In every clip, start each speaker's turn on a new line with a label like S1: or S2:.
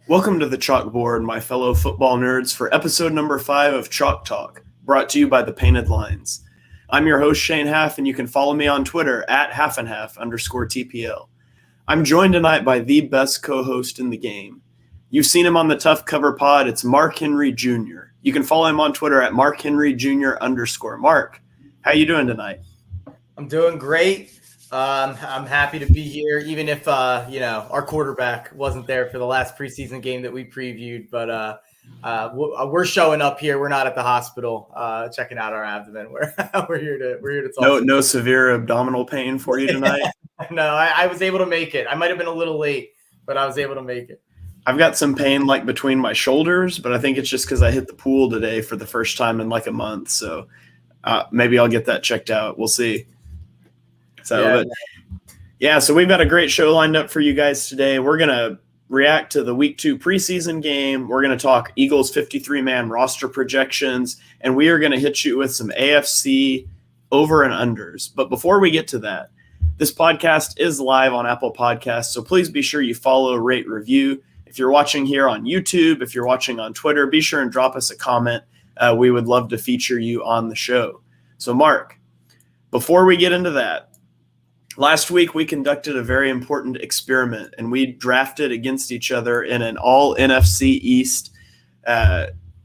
S1: Welcome to the Chalkboard, my fellow football nerds, for episode number 5 of Chalk Talk, brought to you by the Painted Lines. I'm your host, Shane Half, and you can follow me on Twitter at @halfandhalf_TPL. I'm joined tonight by the best co-host in the game. You've seen him on the Tough Cover Pod. It's Mark Henry Jr. You can follow him on Twitter at MarkHenryJr_. Mark, how you doing tonight?
S2: I'm doing great. I'm happy to be here, even if our quarterback wasn't there for the last preseason game that we previewed. But we're showing up here. We're not at the hospital checking out our abdomen. We're here to talk.
S1: No severe abdominal pain for you tonight?
S2: No, I was able to make it. I might have been a little late, but I was able to make it.
S1: I've got some pain like between my shoulders, but I think it's just because I hit the pool today for the first time in like a month. So maybe I'll get that checked out. We'll see. So we've got a great show lined up for you guys today. We're going to react to the Week 2 preseason game. We're going to talk Eagles 53-man roster projections, and we are going to hit you with some AFC over and unders. But before we get to that, this podcast is live on Apple Podcasts, so please be sure you follow, rate, review. If you're watching here on YouTube, if you're watching on Twitter, be sure and drop us a comment. We would love to feature you on the show. So, Mark, before we get into that, last week, we conducted a very important experiment, and we drafted against each other in an all-NFC East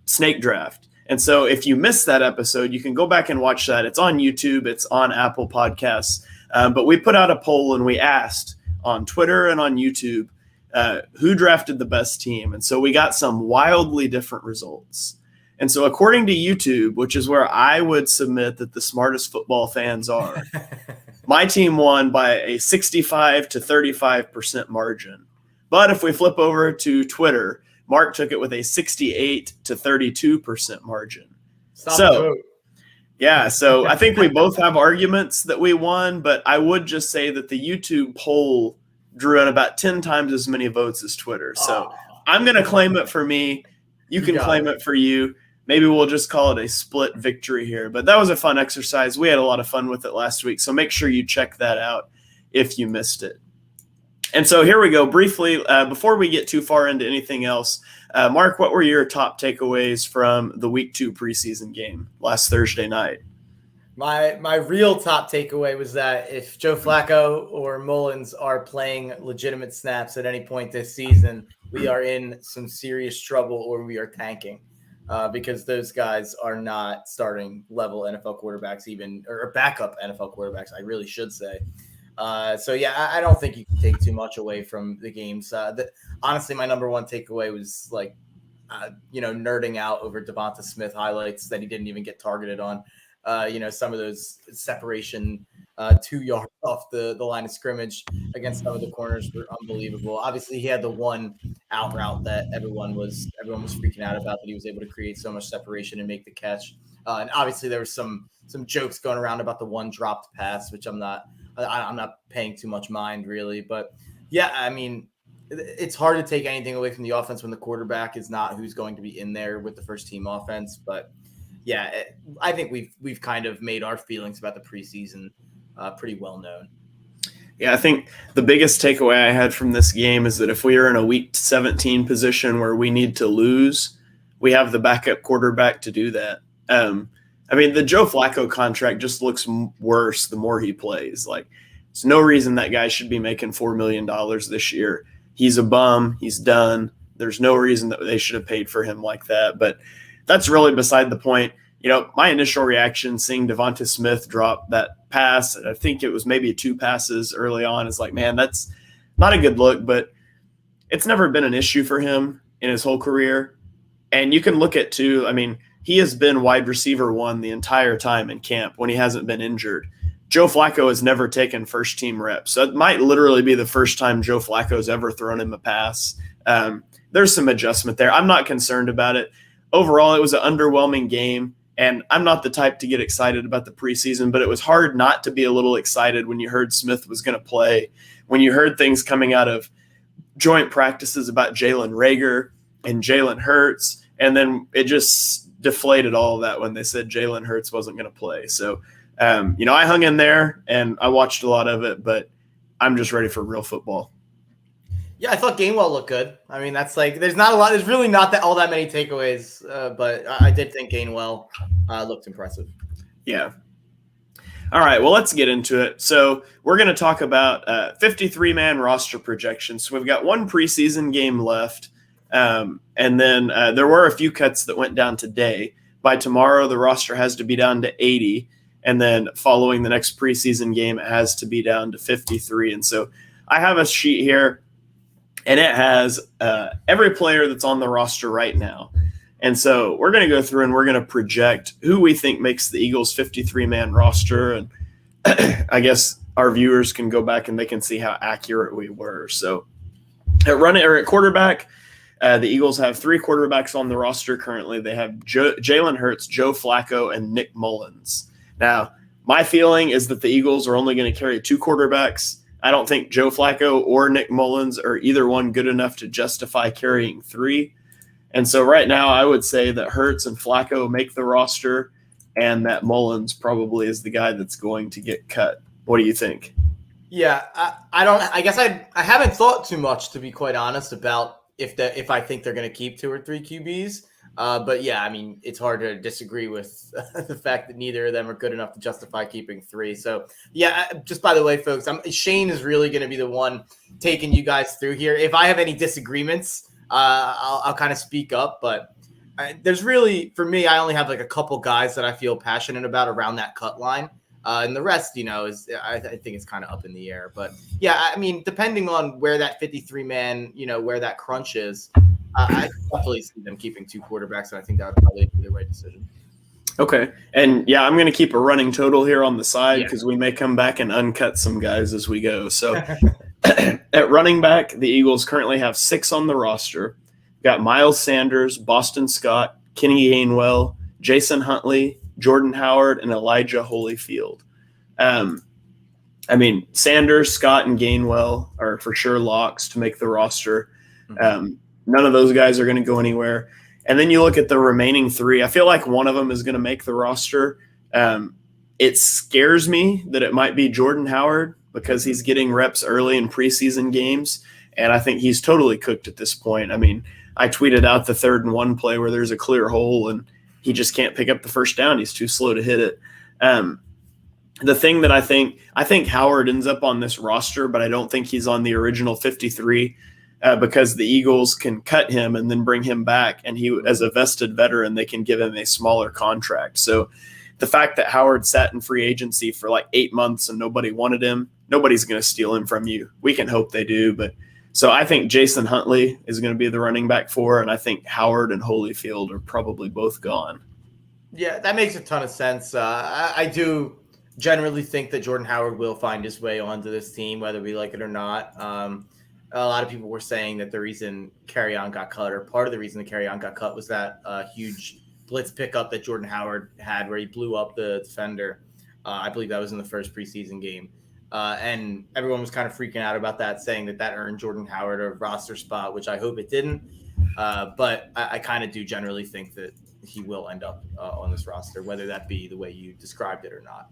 S1: snake draft. And so if you missed that episode, you can go back and watch that. It's on YouTube. It's on Apple Podcasts. But we put out a poll, and we asked on Twitter and on YouTube who drafted the best team. And so we got some wildly different results. And so according to YouTube, which is where I would submit that the smartest football fans are, my team won by a 65 to 35% margin. But if we flip over to Twitter, Mark took it with a 68 to 32% margin. So I think we both have arguments that we won, but I would just say that the YouTube poll drew in about 10 times as many votes as Twitter. So I'm going to claim it for me. You can claim it for you. Maybe we'll just call it a split victory here. But that was a fun exercise. We had a lot of fun with it last week. So make sure you check that out if you missed it. And so here we go. Briefly, before we get too far into anything else, Mark, what were your top takeaways from the Week 2 preseason game last Thursday night?
S2: My real top takeaway was that if Joe Flacco or Mullins are playing legitimate snaps at any point this season, we are in some serious trouble or we are tanking. Because those guys are not starting level NFL quarterbacks, or backup NFL quarterbacks, I really should say. I don't think you can take too much away from the games. Honestly, my number one takeaway was nerding out over Devonta Smith highlights that he didn't even get targeted on. Some of those separation 2 yards off the line of scrimmage against some of the corners were unbelievable. Obviously, he had the one out route that everyone was freaking out about, that he was able to create so much separation and make the catch. And obviously, there was some jokes going around about the one dropped pass, which I'm not paying too much mind really. But yeah, I mean, it's hard to take anything away from the offense when the quarterback is not who's going to be in there with the first team offense. But yeah, I think we've kind of made our feelings about the preseason pretty well known.
S1: Yeah, I think the biggest takeaway I had from this game is that if we are in a Week 17 position where we need to lose, we have the backup quarterback to do that. The Joe Flacco contract just looks worse the more he plays. Like, there's no reason that guy should be making $4 million this year. He's a bum. He's done. There's no reason that they should have paid for him like that. But that's really beside the point. My initial reaction seeing Devonta Smith drop that pass, I think it was maybe 2 passes early on, is like, man, that's not a good look, but it's never been an issue for him in his whole career. And you can look at, too, he has been wide receiver 1 the entire time in camp when he hasn't been injured. Joe Flacco has never taken first-team reps. So it might literally be the first time Joe Flacco's ever thrown him a pass. There's some adjustment there. I'm not concerned about it. Overall, it was an underwhelming game. And I'm not the type to get excited about the preseason, but it was hard not to be a little excited when you heard Smith was going to play, when you heard things coming out of joint practices about Jalen Reagor and Jalen Hurts, and then it just deflated all of that when they said Jalen Hurts wasn't going to play. So, I hung in there and I watched a lot of it, but I'm just ready for real football.
S2: Yeah, I thought Gainwell looked good. I mean, that's like there's not a lot. There's really not all that many takeaways, but I did think Gainwell looked impressive.
S1: Yeah. All right, well, let's get into it. So we're going to talk about 53-man roster projections. So we've got one preseason game left, and then there were a few cuts that went down today. By tomorrow, the roster has to be down to 80, and then following the next preseason game, it has to be down to 53. And so I have a sheet here, and it has every player that's on the roster right now. And so we're going to go through and we're going to project who we think makes the Eagles 53-man roster. And I guess our viewers can go back and they can see how accurate we were. So at quarterback, the Eagles have 3 quarterbacks on the roster currently. They have Jalen Hurts, Joe Flacco, and Nick Mullins. Now, my feeling is that the Eagles are only going to carry 2 quarterbacks. I don't think Joe Flacco or Nick Mullins are either one good enough to justify carrying 3. And so right now I would say that Hurts and Flacco make the roster and that Mullins probably is the guy that's going to get cut. What do you think?
S2: Yeah, I guess I haven't thought too much, to be quite honest, about if I think they're going to keep 2 or 3 QBs. But yeah, I mean, it's hard to disagree with the fact that neither of them are good enough to justify keeping 3. So yeah, just by the way, folks, Shane is really going to be the one taking you guys through here. If I have any disagreements, I'll kind of speak up, but there's really, for me, I only have like a couple guys that I feel passionate about around that cut line. And the rest, is I think it's kind of up in the air. But yeah, I mean, depending on where that 53-man, where that crunch is, I definitely see them keeping 2 quarterbacks, and I think that would probably be the right decision.
S1: Okay. And yeah, I'm going to keep a running total here on the side because we may come back and uncut some guys as we go. So at running back, the Eagles currently have 6 on the roster. We've got Miles Sanders, Boston Scott, Kenny Gainwell, Jason Huntley, Jordan Howard, and Elijah Holyfield. I mean, Sanders, Scott, and Gainwell are for sure locks to make the roster. None of those guys are going to go anywhere. And then you look at the remaining 3. I feel like one of them is going to make the roster. It scares me that it might be Jordan Howard because he's getting reps early in preseason games, and I think he's totally cooked at this point. I mean, I tweeted out the 3rd and 1 play where there's a clear hole, and he just can't pick up the first down. He's too slow to hit it. The thing that I think Howard ends up on this roster, but I don't think he's on the original 53 because the Eagles can cut him and then bring him back, and he, as a vested veteran, they can give him a smaller contract. So the fact that Howard sat in free agency for like 8 months and nobody wanted him, nobody's going to steal him from you. We can hope they do. But so I think Jason Huntley is going to be the running back 4, and I think Howard and Holyfield are probably both gone.
S2: Yeah, that makes a ton of sense. I do generally think that Jordan Howard will find his way onto this team, whether we like it or not. A lot of people were saying that the reason Carry-On got cut, or part of the reason the Carry-On got cut, was that huge blitz pickup that Jordan Howard had where he blew up the defender. I believe that was in the first preseason game. And everyone was kind of freaking out about that, saying that earned Jordan Howard a roster spot, which I hope it didn't. But I kind of do generally think that he will end up on this roster, whether that be the way you described it or not.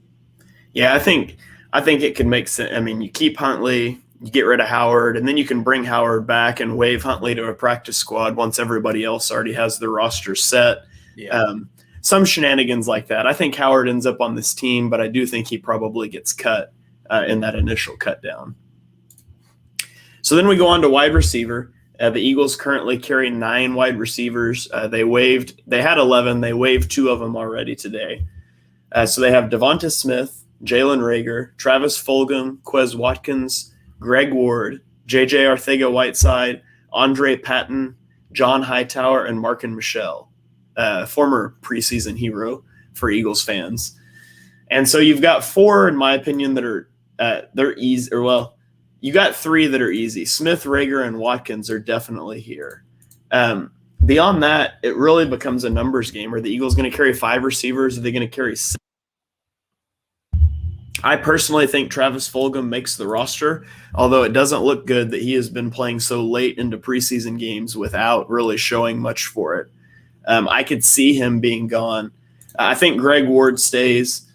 S1: Yeah, I think it could make sense. I mean, you keep Huntley, you get rid of Howard, and then you can bring Howard back and waive Huntley to a practice squad once everybody else already has the roster set. Yeah. Some shenanigans like that. I think Howard ends up on this team, but I do think he probably gets cut in that initial cut down. So then we go on to wide receiver. The Eagles currently carry 9 wide receivers. They had 11. They waived 2 of them already today. So they have Devonta Smith, Jalen Reagor, Travis Fulgham, Quez Watkins, Greg Ward, J.J. Arcega-Whiteside, Andre Patton, John Hightower, and Marken Michel, former preseason hero for Eagles fans. And so you've got 4, in my opinion, that are they're easy. Or well, you got 3 that are easy. Smith, Reagor, and Watkins are definitely here. Beyond that, it really becomes a numbers game. Are the Eagles going to carry 5 receivers? Are they going to carry 6? I personally think Travis Fulgham makes the roster, although it doesn't look good that he has been playing so late into preseason games without really showing much for it. I could see him being gone. I think Greg Ward stays.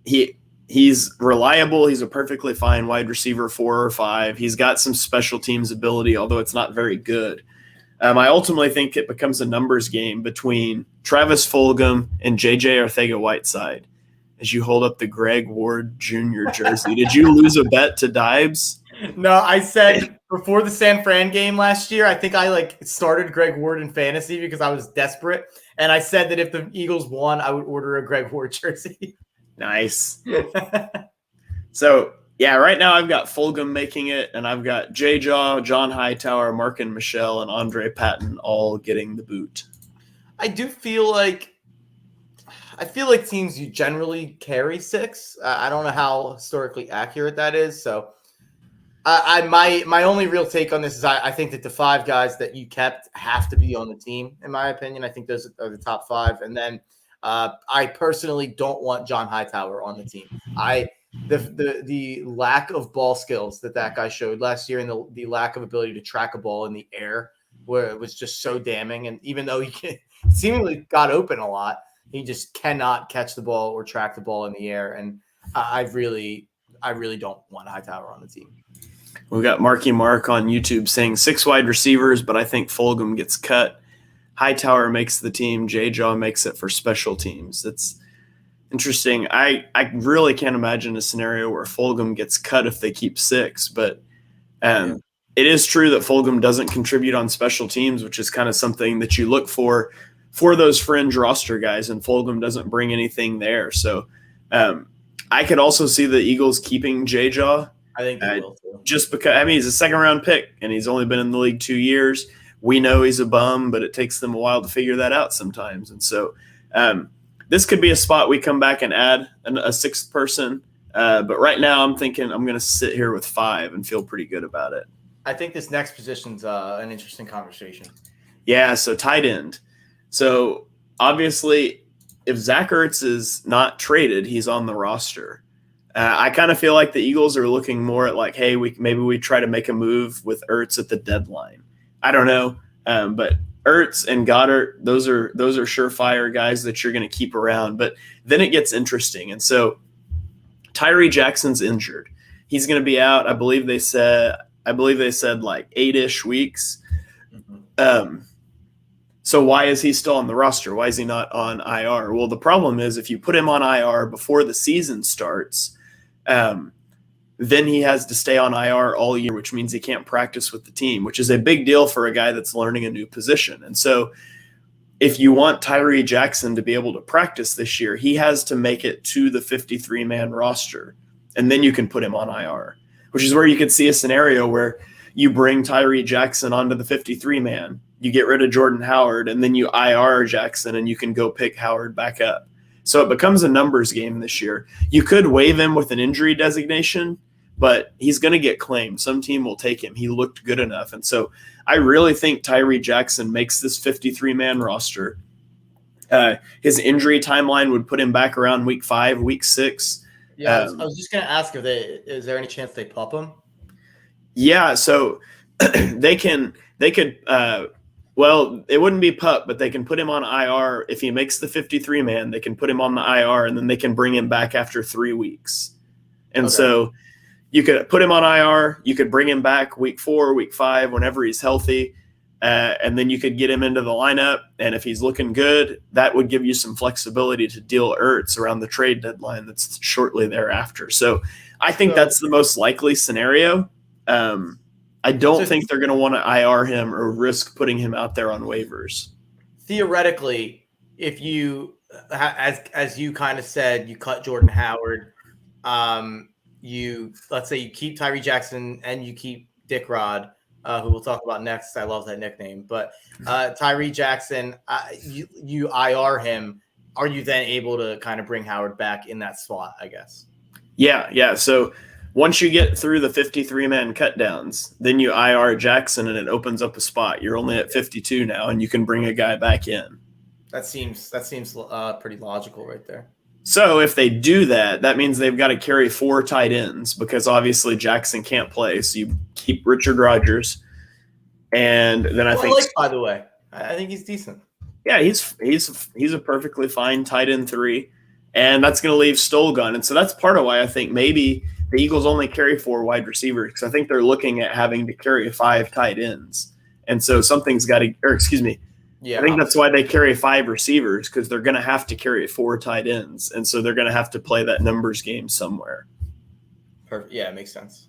S1: He he's reliable. He's a perfectly fine wide receiver 4 or 5. He's got some special teams ability, although it's not very good. I ultimately think it becomes a numbers game between Travis Fulgham and J.J. Arcega-Whiteside as you hold up the Greg Ward Jr. jersey. Did you lose a bet to Dibes?
S2: No, I said before the San Fran game last year, I think I started Greg Ward in fantasy because I was desperate. And I said that if the Eagles won, I would order a Greg Ward jersey.
S1: Nice. So, yeah, right now I've got Fulgham making it, and I've got J-Jaw, John Hightower, Markin Michelle, and Andre Patton all getting the boot.
S2: I feel like teams you generally carry 6. I don't know how historically accurate that is. So my only real take on this is I think that the 5 guys that you kept have to be on the team, in my opinion. I think those are the top 5. And then I personally don't want John Hightower on the team. The lack of ball skills that guy showed last year and the lack of ability to track a ball in the air where it was just so damning. And even though he seemingly got open a lot, he just cannot catch the ball or track the ball in the air. And I really don't want Hightower on the team.
S1: We've got Marky Mark on YouTube saying 6 wide receivers, but I think Fulgham gets cut. Hightower makes the team. J-Jaw makes it for special teams. It's interesting. I really can't imagine a scenario where Fulgham gets cut if they keep 6, but it is true that Fulgham doesn't contribute on special teams, which is kind of something that you look for those fringe roster guys, and Fulgham doesn't bring anything there. So I could also see the Eagles keeping J-Jaw.
S2: I think they will too.
S1: Just because, he's a second-round pick, and he's only been in the league 2 years. We know he's a bum, but it takes them a while to figure that out sometimes. And so this could be a spot we come back and add a 6th person. But right now I'm thinking I'm going to sit here with 5 and feel pretty good about it.
S2: I think this next position's an interesting conversation.
S1: Yeah, so tight end. So obviously if Zach Ertz is not traded, he's on the roster. I kind of feel like the Eagles are looking more at hey, maybe we try to make a move with Ertz at the deadline. I don't know, but Ertz and Goddard, those are surefire guys that you're going to keep around. But then it gets interesting, and so Tyree Jackson's injured. He's going to be out. I believe they said 8-ish weeks. Mm-hmm. So why is he still on the roster? Why is he not on IR? Well, the problem is if you put him on IR before the season starts, then he has to stay on IR all year, which means he can't practice with the team, which is a big deal for a guy that's learning a new position. And so if you want Tyree Jackson to be able to practice this year, he has to make it to the 53-man roster, and then you can put him on IR, which is where you could see a scenario where you bring Tyree Jackson onto the 53-man, you get rid of Jordan Howard, and then you IR Jackson, and you can go pick Howard back up. So it becomes a numbers game this year. You could waive him with an injury designation, but he's going to get claimed. Some team will take him. He looked good enough. And so I really think Tyree Jackson makes this 53-man roster. His injury timeline would put him back around week 5, week 6.
S2: Yeah, I was just going to ask is there any chance they pup him?
S1: Yeah, so they could well, it wouldn't be pup, but they can put him on IR. If he makes the 53-man, they can put him on the IR, and then they can bring him back after 3 weeks. And so you could put him on IR. You could bring him back week 4, week 5, whenever he's healthy, and then you could get him into the lineup. And if he's looking good, that would give you some flexibility to deal Ertz around the trade deadline that's shortly thereafter. So I think that's the most likely scenario. I don't think they're going to want to IR him or risk putting him out there on waivers.
S2: Theoretically, if you, as you kind of said, you cut Jordan Howard, let's say you keep Tyree Jackson and you keep Dick Rod, who we'll talk about next. I love that nickname. But Tyree Jackson, you IR him. Are you then able to kind of bring Howard back in that slot, I guess? Yeah. So once you get through the 53-man cutdowns, then you IR Jackson and it opens up a spot. You're only at 52 now, and you can bring a guy back in. That seems pretty logical right there.
S1: So if they do that, that means they've got to carry 4 tight ends because obviously Jackson can't play. So you keep Richard Rodgers, and then I think,
S2: by the way, I think he's decent.
S1: Yeah, he's a perfectly fine tight end 3. and that's going to leave Stolgun. And so that's part of why I think maybe the Eagles only carry 4 wide receivers, because I think they're looking at having to carry 5 tight ends. And so something's got to – or excuse me. Yeah, I think that's why they carry 5 receivers, because they're going to have to carry 4 tight ends. And so they're going to have to play that numbers game somewhere.
S2: Perfect. Yeah, it makes sense.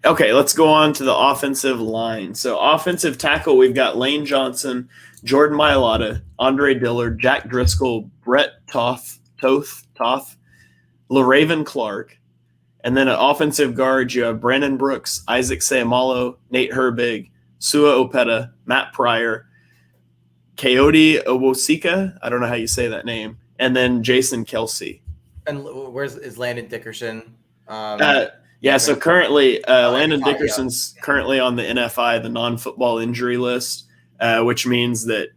S1: Okay, let's go on to the offensive line. So offensive tackle, we've got Lane Johnson, Jordan Mailata, Andre Dillard, Jack Driscoll, Brett Toth, LaRaven Clark. And then at offensive guard, you have Brandon Brooks, Isaac Seumalo, Nate Herbig, Sua Opeta, Matt Pryor, Coyote Owosika, I don't know how you say that name, and then Jason Kelsey.
S2: And is Landon Dickerson?
S1: So currently Landon Dickerson's currently on the NFI, the non-football injury list, which means that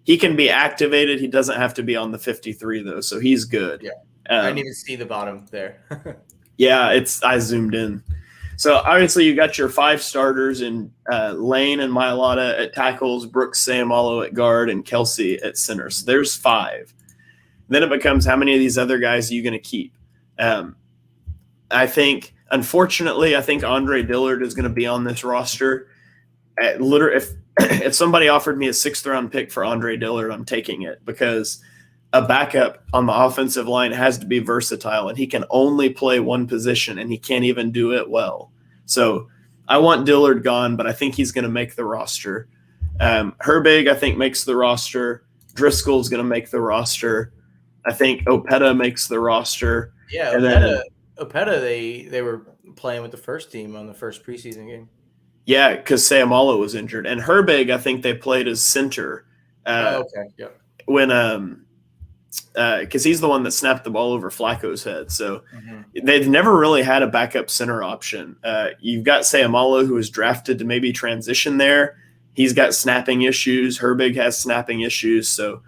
S1: he can be activated. He doesn't have to be on the 53, though, so he's good.
S2: Yeah, I didn't even see the bottom there.
S1: Yeah, I zoomed in. So obviously you got your 5 starters in Lane and Mailata at tackles, Brooks, Seumalo at guard, and Kelsey at center. So there's 5. Then it becomes how many of these other guys are you going to keep? Unfortunately, I think Andre Dillard is going to be on this roster. If somebody offered me a 6th-round pick for Andre Dillard, I'm taking it, because a backup on the offensive line has to be versatile, and he can only play one position, and he can't even do it well. So I want Dillard gone, but I think he's going to make the roster. Herbig, I think, makes the roster. Driscoll's going to make the roster. I think Opeta makes the roster.
S2: Yeah, Opeta, they were playing with the first team on the first preseason game.
S1: Yeah, because Seumalo was injured. And Herbig, I think they played as center.
S2: Okay, yep.
S1: When because he's the one that snapped the ball over Flacco's head. So they've never really had a backup center option. You've got Seumalo, who was drafted to maybe transition there. He's got snapping issues. Herbig has snapping issues. So,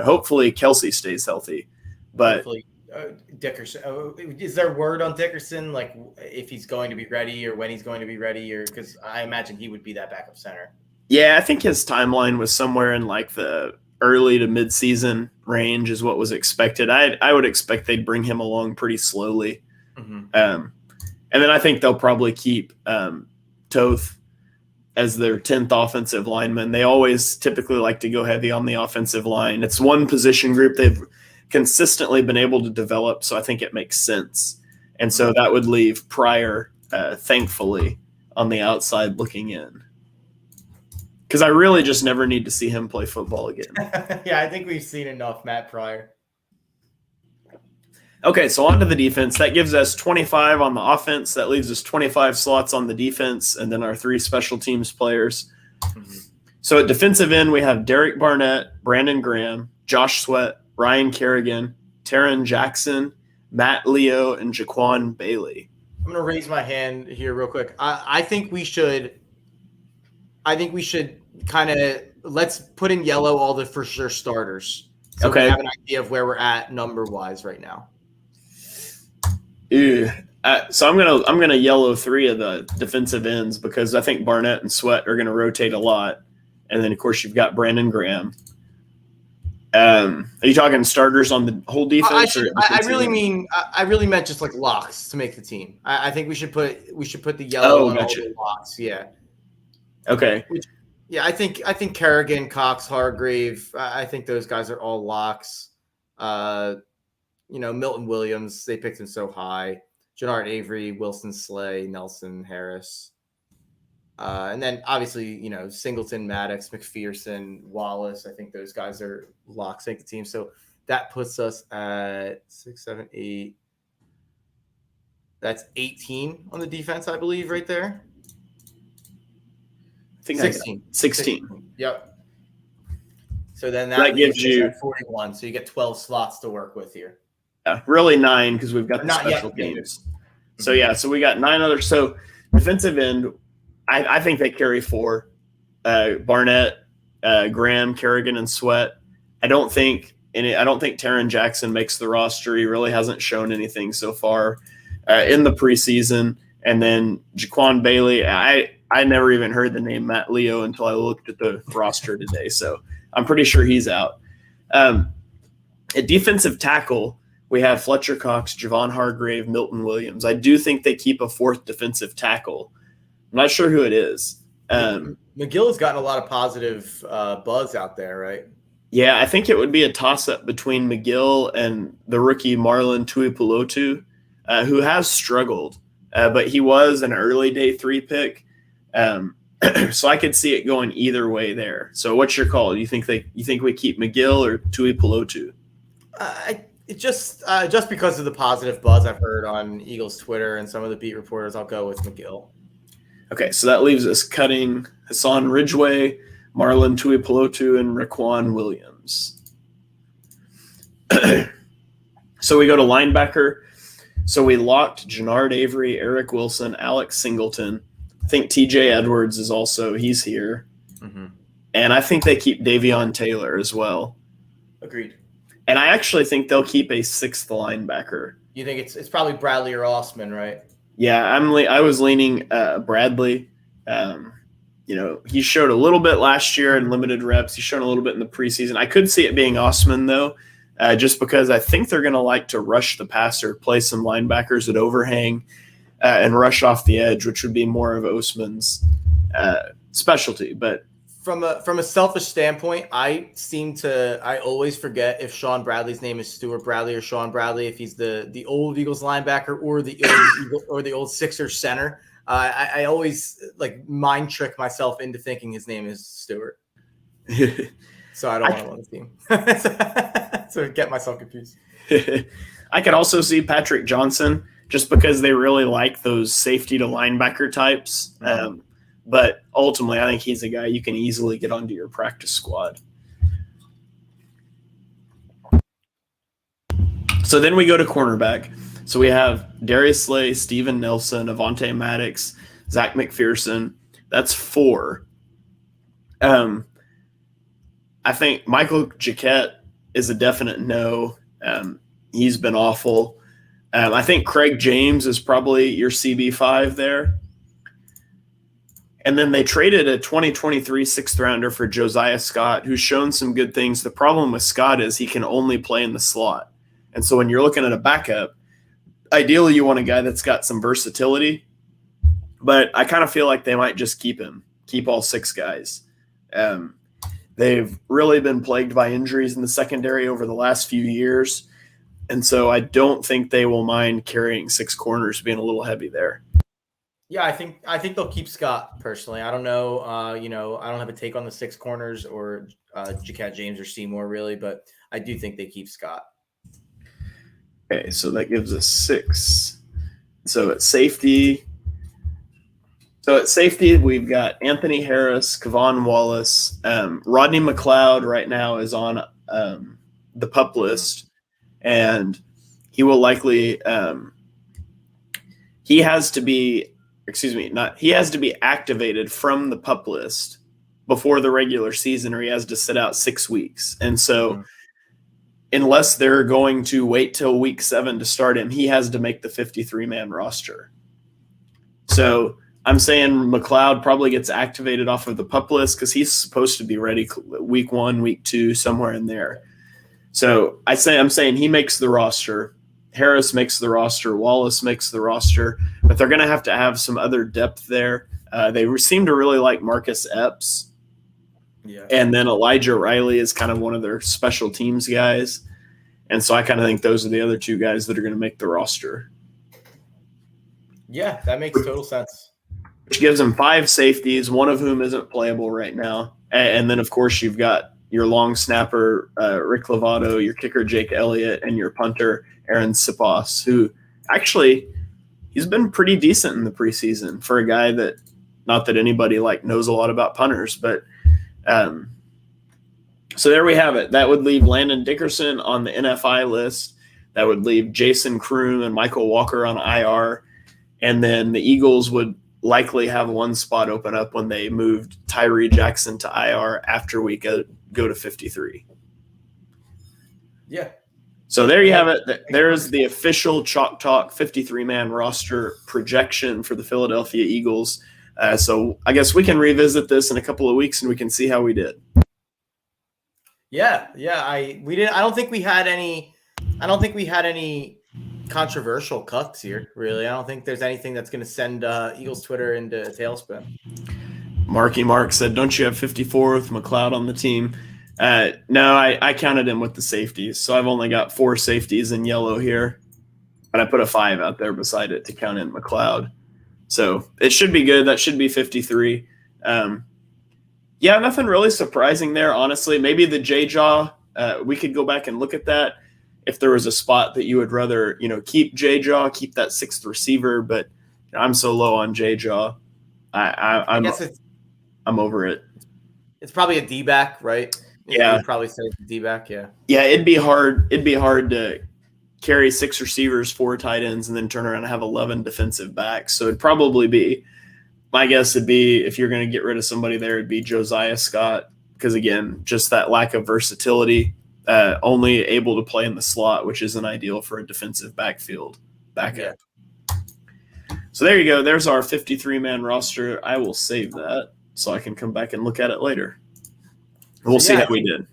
S1: hopefully Kelsey stays healthy. But hopefully,
S2: Dickerson, is there word on Dickerson, like if he's going to be ready or when he's going to be ready? Or because I imagine he would be that backup center.
S1: Yeah, I think his timeline was somewhere in like the early to mid-season range is what was expected. I would expect they'd bring him along pretty slowly. And then I think they'll probably keep Toth as their 10th offensive lineman. They always typically like to go heavy on the offensive line. It's one position group they've consistently been able to develop, so I think it makes sense. And so that would leave Pryor, thankfully, on the outside looking in. Because I really just never need to see him play football again.
S2: Yeah, I think we've seen enough Matt Pryor.
S1: Okay, so on to the defense. That gives us 25 on the offense. That leaves us 25 slots on the defense, and then our 3 special teams players. So at defensive end, we have Derek Barnett, Brandon Graham, Josh Sweat, Ryan Kerrigan, Taron Jackson, Matt Leo, and Jaquan Bailey.
S2: I'm going to raise my hand here real quick. I think we should kind of let's put in yellow all the for sure starters. So we have an idea of where we're at number wise right now.
S1: So I'm gonna yellow 3 of the defensive ends, because I think Barnett and Sweat are gonna rotate a lot, and then of course you've got Brandon Graham. Are you talking starters on the whole defense?
S2: I really meant just like locks to make the team. I think we should put the yellow on all the locks. Yeah.
S1: Okay.
S2: I think Kerrigan, Cox, Hargrave. I think those guys are all locks. Milton Williams, they picked him so high. Jannard Avery, Wilson Slay, Nelson Harris. And then obviously, Singleton, Maddox, McPherson, Wallace. I think those guys are locks make the team. So that puts us at 6, 7, 8. That's 18 on the defense, I believe, right there.
S1: I think 16.
S2: Yep. So then that
S1: gives you
S2: 41. So you get 12 slots to work with here.
S1: Yeah, really 9, because we've got the special teams. So so we got 9 others. So defensive end, I think they carry 4. Barnett, Graham, Kerrigan, and Sweat. I don't think Taron Jackson makes the roster. He really hasn't shown anything so far in the preseason. And then Jaquan Bailey, I never even heard the name Matt Leo until I looked at the roster today. So I'm pretty sure he's out. At defensive tackle, We have Fletcher Cox, Javon Hargrave, Milton Williams. I do think they keep a fourth defensive tackle. I'm not sure who it is.
S2: McGill has gotten a lot of positive buzz out there, right?
S1: Yeah, I think it would be a toss-up between McGill and the rookie Marlon Tuipulotu, who has struggled, but he was an early day 3 pick. So I could see it going either way there. So what's your call? You think we keep McGill or Tuipulotu?
S2: Just because of the positive buzz I've heard on Eagles Twitter and some of the beat reporters, I'll go with McGill.
S1: Okay, so that leaves us cutting Hassan Ridgeway, Marlon Tuipulotu, and Raquan Williams. So we go to linebacker. So we locked Jannard Avery, Eric Wilson, Alex Singleton. I think TJ Edwards is also, he's here. Mm-hmm. And I think they keep Davion Taylor as well.
S2: Agreed.
S1: And I actually think they'll keep a 6th linebacker.
S2: You think it's probably Bradley or Osman, right?
S1: Yeah, I was leaning Bradley. He showed a little bit last year in limited reps. He showed a little bit in the preseason. I could see it being Osman, though, just because I think they're going to like to rush the passer, play some linebackers at overhang, and rush off the edge, which would be more of Osman's specialty. But
S2: from a selfish standpoint, I always forget if Sean Bradley's name is Stuart Bradley or Sean Bradley, if he's the old Eagles linebacker or the old Sixers center. I always mind trick myself into thinking his name is Stuart. So I don't want to on the team. So get myself confused.
S1: I could also see Patrick Johnson just because they really like those safety to linebacker types. But ultimately, I think he's a guy you can easily get onto your practice squad. So then we go to cornerback. So we have Darius Slay, Steven Nelson, Avonte Maddox, Zach McPherson. That's 4. I think Michael Jacquet is a definite no. He's been awful. I think Craig James is probably your CB5 there. And then they traded a 2023 6th rounder for Josiah Scott, who's shown some good things. The problem with Scott is he can only play in the slot. And so when you're looking at a backup, ideally you want a guy that's got some versatility. But I kind of feel like they might just keep all 6 guys. They've really been plagued by injuries in the secondary over the last few years. And so I don't think they will mind carrying 6 corners, being a little heavy there.
S2: Yeah, I think they'll keep Scott personally. I don't know. I don't have a take on the 6 corners or Jacquet James or Seymour really, but I do think they keep Scott.
S1: Okay, so that gives us 6. So at safety, we've got Anthony Harris, Kevon Wallace, Rodney Macleod right now is on the PUP list, and he will likely he has to be activated from the PUP list before the regular season, or he has to sit out 6 weeks. And so unless they're going to wait till week 7 to start him, he has to make the 53-man roster. So I'm saying McLeod probably gets activated off of the PUP list because he's supposed to be ready week 1, week 2, somewhere in there. So I'm saying he makes the roster. Harris makes the roster. Wallace makes the roster. But they're going to have some other depth there. They seem to really like Marcus Epps. Yeah. And then Elijah Riley is kind of one of their special teams guys. And so I kind of think those are the other 2 guys that are going to make the roster.
S2: Yeah, that makes total sense.
S1: Which gives them 5 safeties, one of whom isn't playable right now. And then, of course, you've got your long snapper, Rick Lovato, your kicker, Jake Elliott, and your punter, Aaron Sipos, who actually he's been pretty decent in the preseason for a guy that, not that anybody knows a lot about punters, but so there we have it. That would leave Landon Dickerson on the NFI list. That would leave Jason Kroom and Michael Walker on IR. And then the Eagles would likely have one spot open up when they moved Tyree Jackson to IR after we go to 53.
S2: Yeah.
S1: So there you have it. There's the official Chalk Talk 53-man roster projection for the Philadelphia Eagles. So I guess we can revisit this in a couple of weeks and we can see how we did.
S2: Yeah. We didn't. I don't think we had any I don't think we had any controversial cuts here, really. I don't think there's anything that's going to send Eagles Twitter into a tailspin.
S1: Marky Mark said, don't you have 54 with Macleod on the team? No, I counted him with the safeties. So I've only got 4 safeties in yellow here. But I put a 5 out there beside it to count in Macleod. So it should be good. That should be 53. Yeah, nothing really surprising there, honestly. Maybe the J-Jaw, we could go back and look at that. If there was a spot that you would rather, keep J-Jaw, keep that 6th receiver. But I'm so low on J-Jaw. I'm over it.
S2: It's probably a D-back, right?
S1: Yeah.
S2: You'd probably say D-back, yeah.
S1: Yeah, it'd be hard to carry 6 receivers, 4 tight ends, and then turn around and have 11 defensive backs. So it'd probably be, my guess would be, if you're going to get rid of somebody there, it'd be Josiah Scott. Because, again, just that lack of versatility, only able to play in the slot, which isn't ideal for a defensive backfield backup. Yeah. So there you go. There's our 53-man roster. I will save that so I can come back and look at it later. We'll see how we did.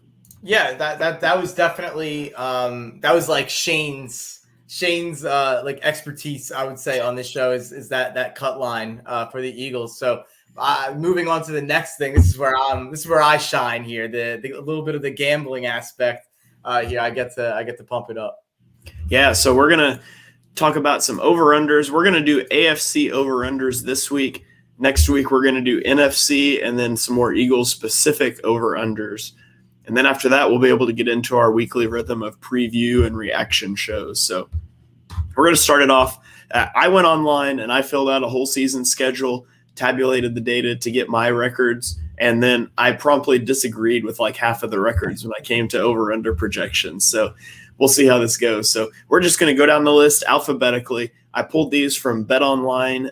S2: Yeah, that was definitely that was like Shane's like expertise, I would say, on this show is that cut line for the Eagles. So moving on to the next thing, this is where I shine here. The little bit of the gambling aspect here. I get to pump it up.
S1: Yeah, so we're gonna talk about some over-unders. We're gonna do AFC over-unders this week. Next week we're gonna do NFC and then some more Eagles specific over-unders. And then after that, we'll be able to get into our weekly rhythm of preview and reaction shows. So we're going to start it off. I went online and I filled out a whole season schedule, tabulated the data to get my records, and then I promptly disagreed with like half of the records when I came to over-under projections. So we'll see how this goes. So we're just going to go down the list alphabetically. I pulled these from BetOnline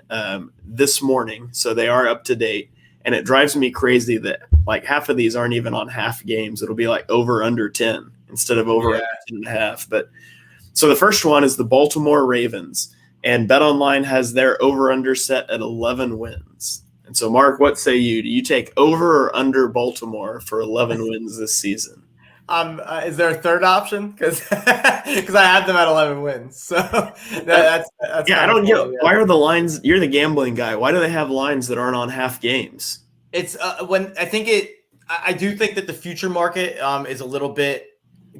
S1: this morning, so they are up to date. And it drives me crazy that like half of these aren't even on half games. It'll be like over under 10 instead of over under 10.5. But so the first one is the Baltimore Ravens, and BetOnline has their over under set at 11 wins. And so, Mark, what say you? Do you take over or under Baltimore for 11 wins this season?
S2: Is there a third option? Because I have them at 11 wins. So that's
S1: I don't get. Why are the lines? You're the gambling guy. Why do they have lines that aren't on half games?
S2: It's when I think it. I do think that the future market is a little bit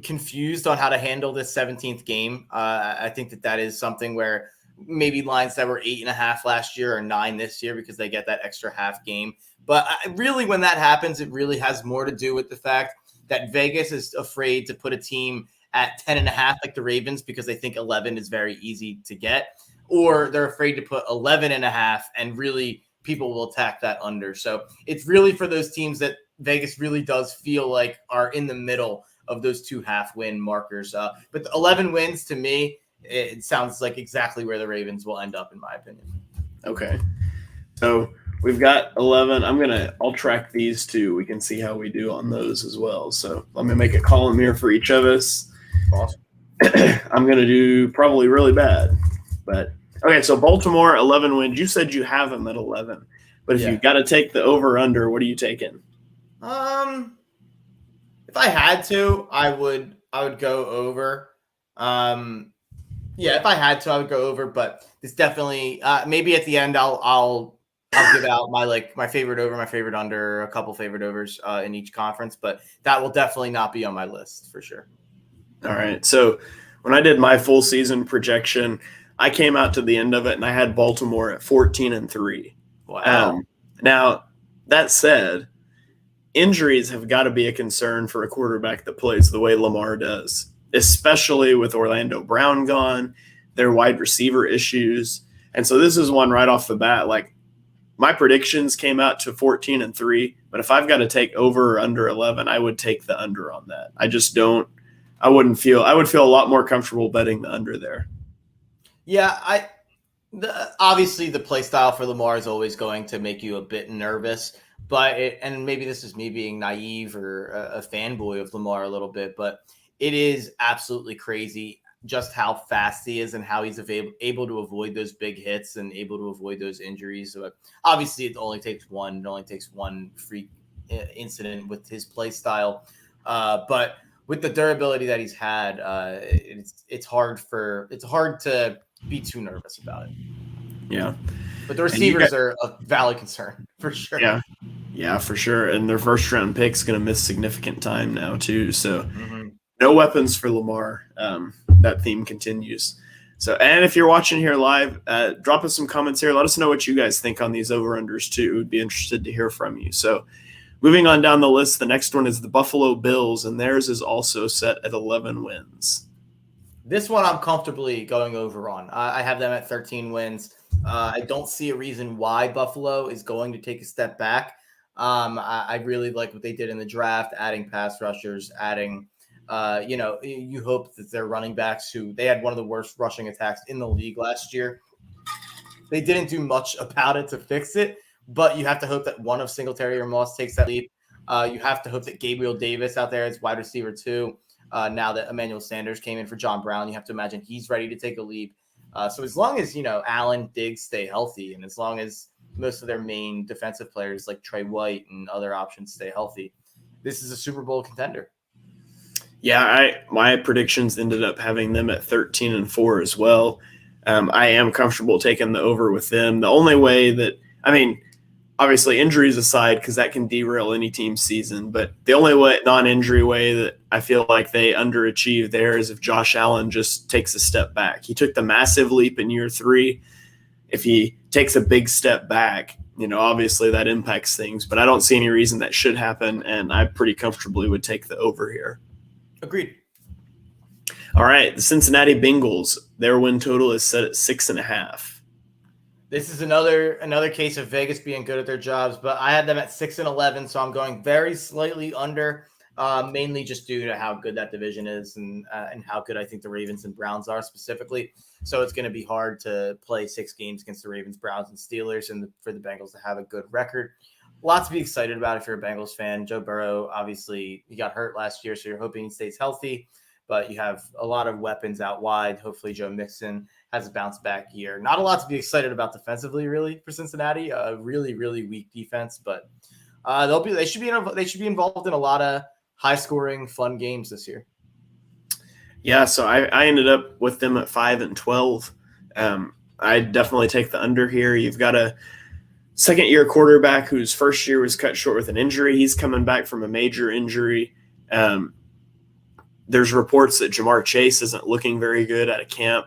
S2: confused on how to handle this 17th game. I think that is something where maybe lines that were 8.5 last year are 9 this year because they get that extra half game. But really, when that happens, it really has more to do with the fact that Vegas is afraid to put a team at 10.5 like the Ravens because they think 11 is very easy to get, or they're afraid to put 11.5 and really people will attack that under. So it's really for those teams that Vegas really does feel like are in the middle of those 2 half-win markers. But the 11 wins, to me, it sounds like exactly where the Ravens will end up, in my opinion.
S1: Okay. So we've got 11. I'll track these two. We can see how we do on those as well. So let me make a column here for each of us.
S2: Awesome.
S1: I'm going to do probably really bad. But okay, so Baltimore, 11 wins. You said you have them at 11. But if you've got to take the over-under, what are you taking?
S2: If I had to, I would go over. If I had to, I would go over. But it's definitely maybe at the end I'll give out my favorite over, my favorite under, a couple favorite overs in each conference. But that will definitely not be on my list for sure.
S1: All right. So when I did my full season projection, I came out to the end of it and I had Baltimore at 14-3.
S2: Wow.
S1: Now, that said, injuries have got to be a concern for a quarterback that plays the way Lamar does, especially with Orlando Brown gone, their wide receiver issues. And so this is one right off the bat. Like, my predictions came out to 14-3, but if I've got to take over or under 11, I would take the under on that. I would feel a lot more comfortable betting the under there.
S2: Yeah, obviously the play style for Lamar is always going to make you a bit nervous, and maybe this is me being naive or a fanboy of Lamar a little bit, but it is absolutely crazy just how fast he is and how he's able to avoid those big hits and able to avoid those injuries. So obviously, it only takes one freak incident with his play style. But with the durability that he's had, it's hard to be too nervous about it.
S1: Yeah.
S2: But the receivers are a valid concern for sure.
S1: Yeah, for sure. And their first round pick's going to miss significant time now too. So no weapons for Lamar. That theme continues. So, and if you're watching here live, drop us some comments here. Let us know what you guys think on these over-unders too. We'd be interested to hear from you. So moving on down the list, the next one is the Buffalo Bills, and theirs is also set at 11 wins.
S2: This one I'm comfortably going over on. I have them at 13 wins. I don't see a reason why Buffalo is going to take a step back. I really like what they did in the draft, adding pass rushers, adding you hope that their running backs, who they had one of the worst rushing attacks in the league last year, they didn't do much about it to fix it, but you have to hope that one of Singletary or Moss takes that leap. You have to hope that Gabriel Davis out there is wide receiver too. Now that Emmanuel Sanders came in for John Brown, you have to imagine he's ready to take a leap. So as long as, Allen, Diggs stay healthy, and as long as most of their main defensive players like Trey White and other options stay healthy, this is a Super Bowl contender.
S1: Yeah, my predictions ended up having them at 13-4 as well. I am comfortable taking the over with them. The only way that, obviously injuries aside, because that can derail any team's season, but the only way, non-injury way that I feel like they underachieve there is if Josh Allen just takes a step back. He took the massive leap in year 3. If he takes a big step back, obviously that impacts things, but I don't see any reason that should happen, and I pretty comfortably would take the over here.
S2: Agreed.
S1: All right, the Cincinnati Bengals, their win total is set at 6.5.
S2: This is another case of Vegas being good at their jobs, but I had them at 6-11, so I'm going very slightly under, mainly just due to how good that division is and how good I think the Ravens and Browns are specifically. So it's going to be hard to play 6 games against the Ravens, Browns, and Steelers, and for the Bengals to have a good record. Lots to be excited about if you're a Bengals fan. Joe Burrow, obviously, he got hurt last year, so you're hoping he stays healthy. But you have a lot of weapons out wide. Hopefully, Joe Mixon has a bounce back year. Not a lot to be excited about defensively, really, for Cincinnati. A really, really weak defense, but they should be involved in a lot of high scoring, fun games this year.
S1: Yeah, so I ended up with them at 5-12. I definitely take the under here. You've got a second-year quarterback whose first year was cut short with an injury. He's coming back from a major injury. There's reports that Jamar Chase isn't looking very good at a camp.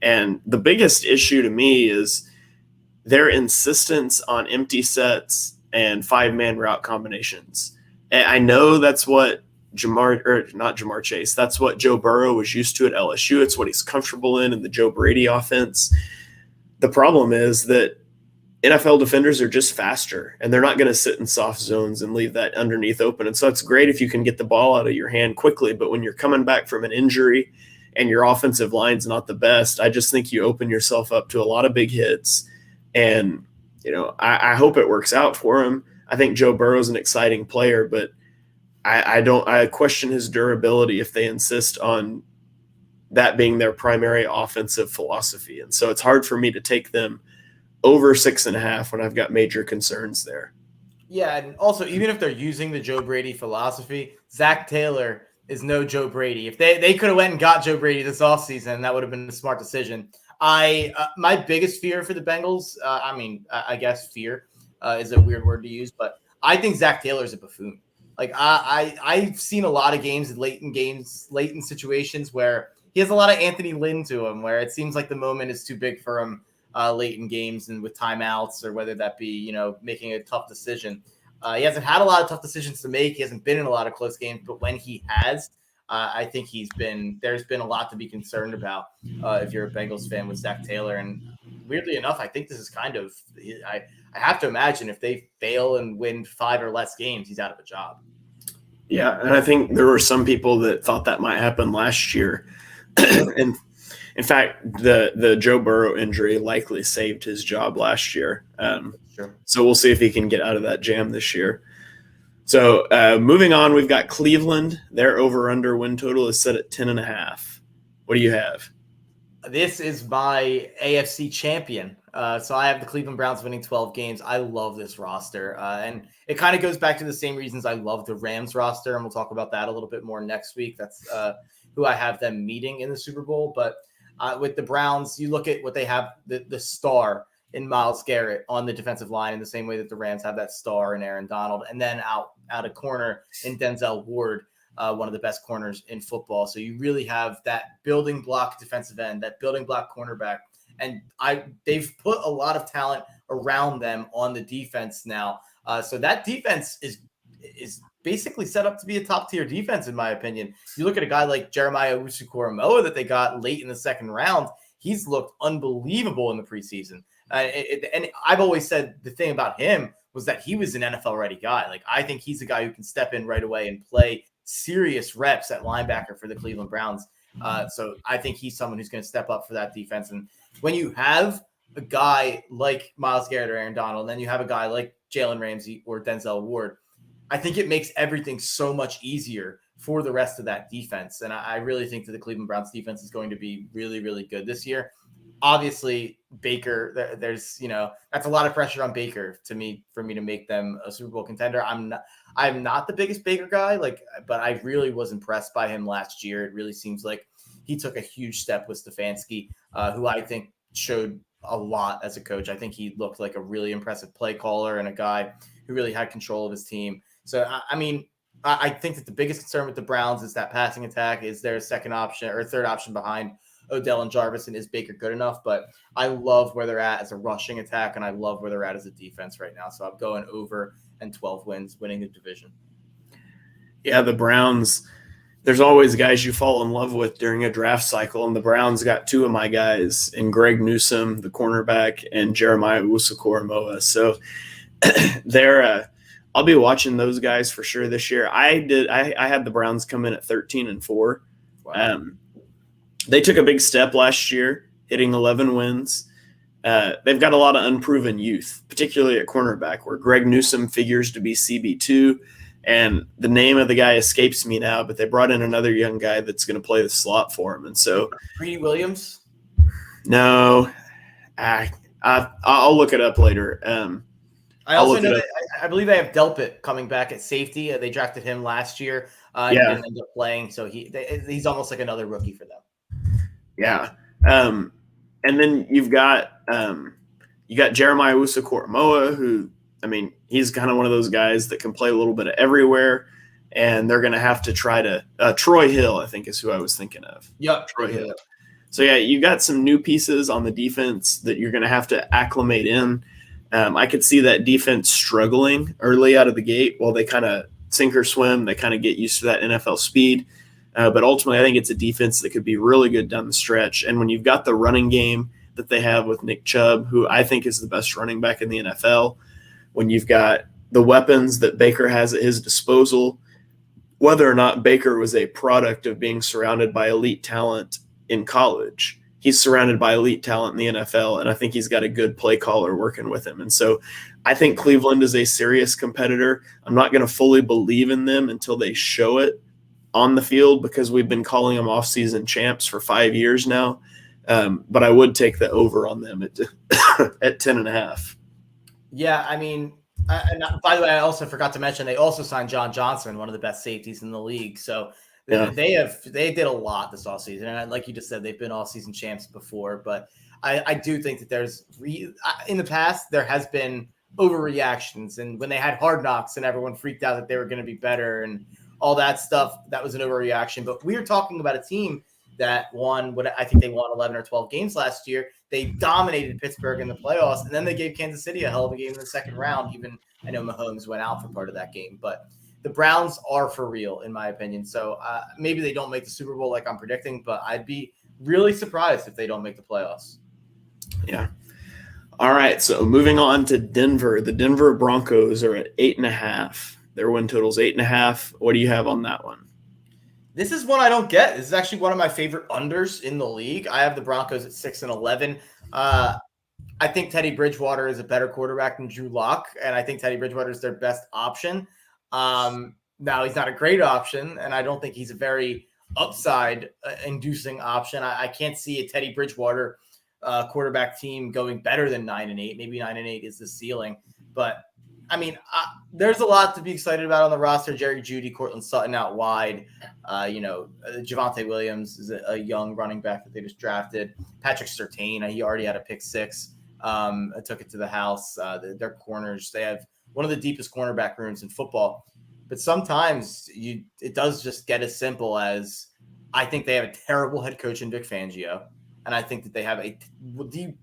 S1: And the biggest issue to me is their insistence on empty sets and 5-man route combinations. And I know that's what that's what Joe Burrow was used to at LSU. It's what he's comfortable in the Joe Brady offense. The problem is that NFL defenders are just faster, and they're not going to sit in soft zones and leave that underneath open. And so it's great if you can get the ball out of your hand quickly, but when you're coming back from an injury and your offensive line's not the best, I just think you open yourself up to a lot of big hits. And, I hope it works out for him. I think Joe Burrow's an exciting player, but I question his durability if they insist on that being their primary offensive philosophy. And so it's hard for me to take them over 6.5 when I've got major concerns there.
S2: Yeah, and also, even if they're using the Joe Brady philosophy, Zach Taylor is no Joe Brady. If they could have went and got Joe Brady this offseason, that would have been a smart decision. My biggest fear for the Bengals, I guess fear is a weird word to use, but I think Zach Taylor's a buffoon. Like I've seen a lot of games, late in situations where he has a lot of Anthony Lynn to him, where it seems like the moment is too big for him. Late in games and with timeouts, or whether that be, making a tough decision. He hasn't had a lot of tough decisions to make. He hasn't been in a lot of close games, but when he has, I think there's been a lot to be concerned about if you're a Bengals fan with Zach Taylor. And weirdly enough, I think this is I have to imagine if they fail and win 5 or less games, he's out of a job.
S1: Yeah, and I think there were some people that thought that might happen last year. And in fact, the Joe Burrow injury likely saved his job last year.
S2: Sure.
S1: So we'll see if he can get out of that jam this year. So moving on, we've got Cleveland. Their over-under win total is set at 10.5. What do you have?
S2: This is my AFC champion. So I have the Cleveland Browns winning 12 games. I love this roster. And it kind of goes back to the same reasons I love the Rams roster. And we'll talk about that a little bit more next week. That's who I have them meeting in the Super Bowl. But with the Browns, you look at what they have, the star in Myles Garrett on the defensive line in the same way that the Rams have that star in Aaron Donald. And then out of corner in Denzel Ward, one of the best corners in football. So you really have that building block defensive end, that building block cornerback. And they've put a lot of talent around them on the defense now. So that defense is basically set up to be a top-tier defense, in my opinion. You look at a guy like Jeremiah Owusu-Koramoah that they got late in the second round. He's looked unbelievable in the preseason. And I've always said the thing about him was that he was an NFL-ready guy. Like, I think he's a guy who can step in right away and play serious reps at linebacker for the Cleveland Browns. So I think he's someone who's going to step up for that defense. And when you have a guy like Myles Garrett or Aaron Donald, and then you have a guy like Jalen Ramsey or Denzel Ward, I think it makes everything so much easier for the rest of that defense. And I really think that the Cleveland Browns defense is going to be really, really good this year. Obviously, Baker, there's, that's a lot of pressure on Baker for me to make them a Super Bowl contender. I'm not the biggest Baker guy, but I really was impressed by him last year. It really seems like he took a huge step with Stefanski, who I think showed a lot as a coach. I think he looked like a really impressive play caller and a guy who really had control of his team. So, I think that the biggest concern with the Browns is that passing attack. Is there a second option or a third option behind Odell and Jarvis, and is Baker good enough? But I love where they're at as a rushing attack, and I love where they're at as a defense right now. So I'm going over and 12 wins, winning the division.
S1: Yeah, the Browns, there's always guys you fall in love with during a draft cycle, and the Browns got two of my guys in Greg Newsome, the cornerback, and Jeremiah Owusu-Koramoah. So I'll be watching those guys for sure this year. I had the Browns come in at 13-4.
S2: Wow.
S1: They took a big step last year, hitting 11 wins. They've got a lot of unproven youth, particularly at cornerback, where Greg Newsome figures to be CB2. And the name of the guy escapes me now, but they brought in another young guy that's going to play the slot for him. And so
S2: Greedy Williams?
S1: No, I'll look it up later.
S2: I also know that I believe they have Delpit coming back at safety. They drafted him last year. He didn't end up playing, so he's almost like another rookie for them.
S1: Yeah. And then you got Jeremiah Owusu-Koramoah, who, he's kind of one of those guys that can play a little bit of everywhere, and they're going to have to try to Troy Hill, I think, is who I was thinking of.
S2: Yep.
S1: Troy Hill. So, yeah, you got some new pieces on the defense that you're going to have to acclimate in. I could see that defense struggling early out of the gate while they kind of sink or swim. They kind of get used to that NFL speed. But ultimately, I think it's a defense that could be really good down the stretch. And when you've got the running game that they have with Nick Chubb, who I think is the best running back in the NFL, when you've got the weapons that Baker has at his disposal, whether or not Baker was a product of being surrounded by elite talent in college, he's surrounded by elite talent in the NFL, and I think he's got a good play caller working with him. And so I think Cleveland is a serious competitor. I'm not going to fully believe in them until they show it on the field, because we've been calling them off-season champs for 5 years now. But I would take the over on them at 10.5.
S2: Yeah, by the way, I also forgot to mention they also signed John Johnson, one of the best safeties in the league. So they did a lot this offseason. And like you just said, they've been all-season champs before. But I do think that in the past, there has been overreactions. And when they had Hard Knocks and everyone freaked out that they were going to be better and all that stuff, that was an overreaction. But we were talking about a team that won, I think they won 11 or 12 games last year. They dominated Pittsburgh in the playoffs, and then they gave Kansas City a hell of a game in the second round. Even I know Mahomes went out for part of that game, but the Browns are for real, in my opinion. So maybe they don't make the Super Bowl like I'm predicting, but I'd be really surprised if they don't make the playoffs.
S1: Yeah. All right, so moving on to Denver. The Denver Broncos are at 8.5. Their win total is 8.5. What do you have on that one?
S2: This is one I don't get. This is actually one of my favorite unders in the league. I have the Broncos at 6-11. I think Teddy Bridgewater is a better quarterback than Drew Lock, and I think Teddy Bridgewater is their best option. Now, he's not a great option, and I don't think he's a very upside-inducing option. I can't see a Teddy Bridgewater quarterback team going better than 9-8. Maybe 9-8 is the ceiling, but I mean, there's a lot to be excited about on the roster. Jerry Jeudy, Cortland Sutton out wide. Javonte Williams is a young running back that they just drafted. Patrick Surtain, he already had a pick six. Took it to the house. Their corners, they have one of the deepest cornerback rooms in football. But sometimes it does just get as simple as, I think they have a terrible head coach in Vic Fangio, and I think that they have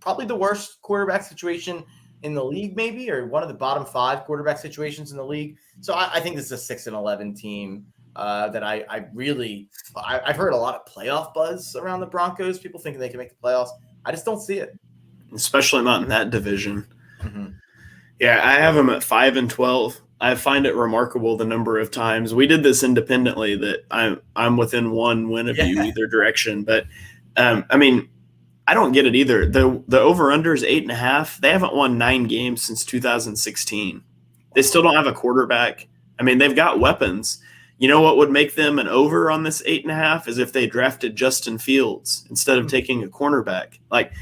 S2: probably the worst quarterback situation in the league, maybe, or one of the bottom 5 quarterback situations in the league. So I think this is a 6-11 team that I've heard a lot of playoff buzz around the Broncos. People thinking they can make the playoffs. I just don't see it, especially
S1: not in that division. Mm-hmm. Yeah, I have them at 5-12. I find it remarkable the number of times we did this independently that I'm within one win of you either direction. But I mean, I don't get it either. The over-under is 8.5. They haven't won 9 games since 2016. They still don't have a quarterback. I mean, they've got weapons. You know what would make them an over on this 8.5 is if they drafted Justin Fields instead of taking a cornerback. Like,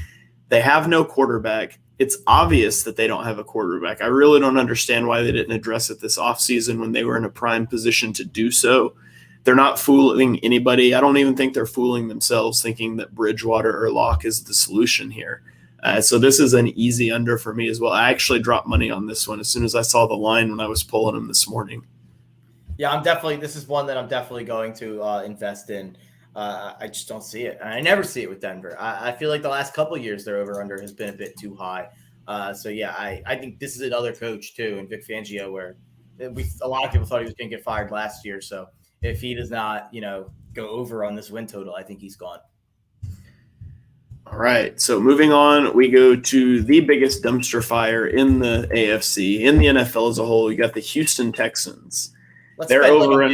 S1: they have no quarterback. It's obvious that they don't have a quarterback. I really don't understand why they didn't address it this offseason when they were in a prime position to do so. They're not fooling anybody. I don't even think they're fooling themselves thinking that Bridgewater or Locke is the solution here. So this is an easy under for me as well. I actually dropped money on this one as soon as I saw the line when I was pulling them this morning.
S2: Yeah, this is one that I'm definitely going to invest in. I just don't see it. And I never see it with Denver. I feel like the last couple of years their over-under has been a bit too high. So, yeah, I think this is another coach, too, in Vic Fangio, where a lot of people thought he was going to get fired last year. So if he does not, go over on this win total, I think he's gone.
S1: All right. So moving on, we go to the biggest dumpster fire in the AFC, in the NFL as a whole. You got the Houston Texans. Their over-under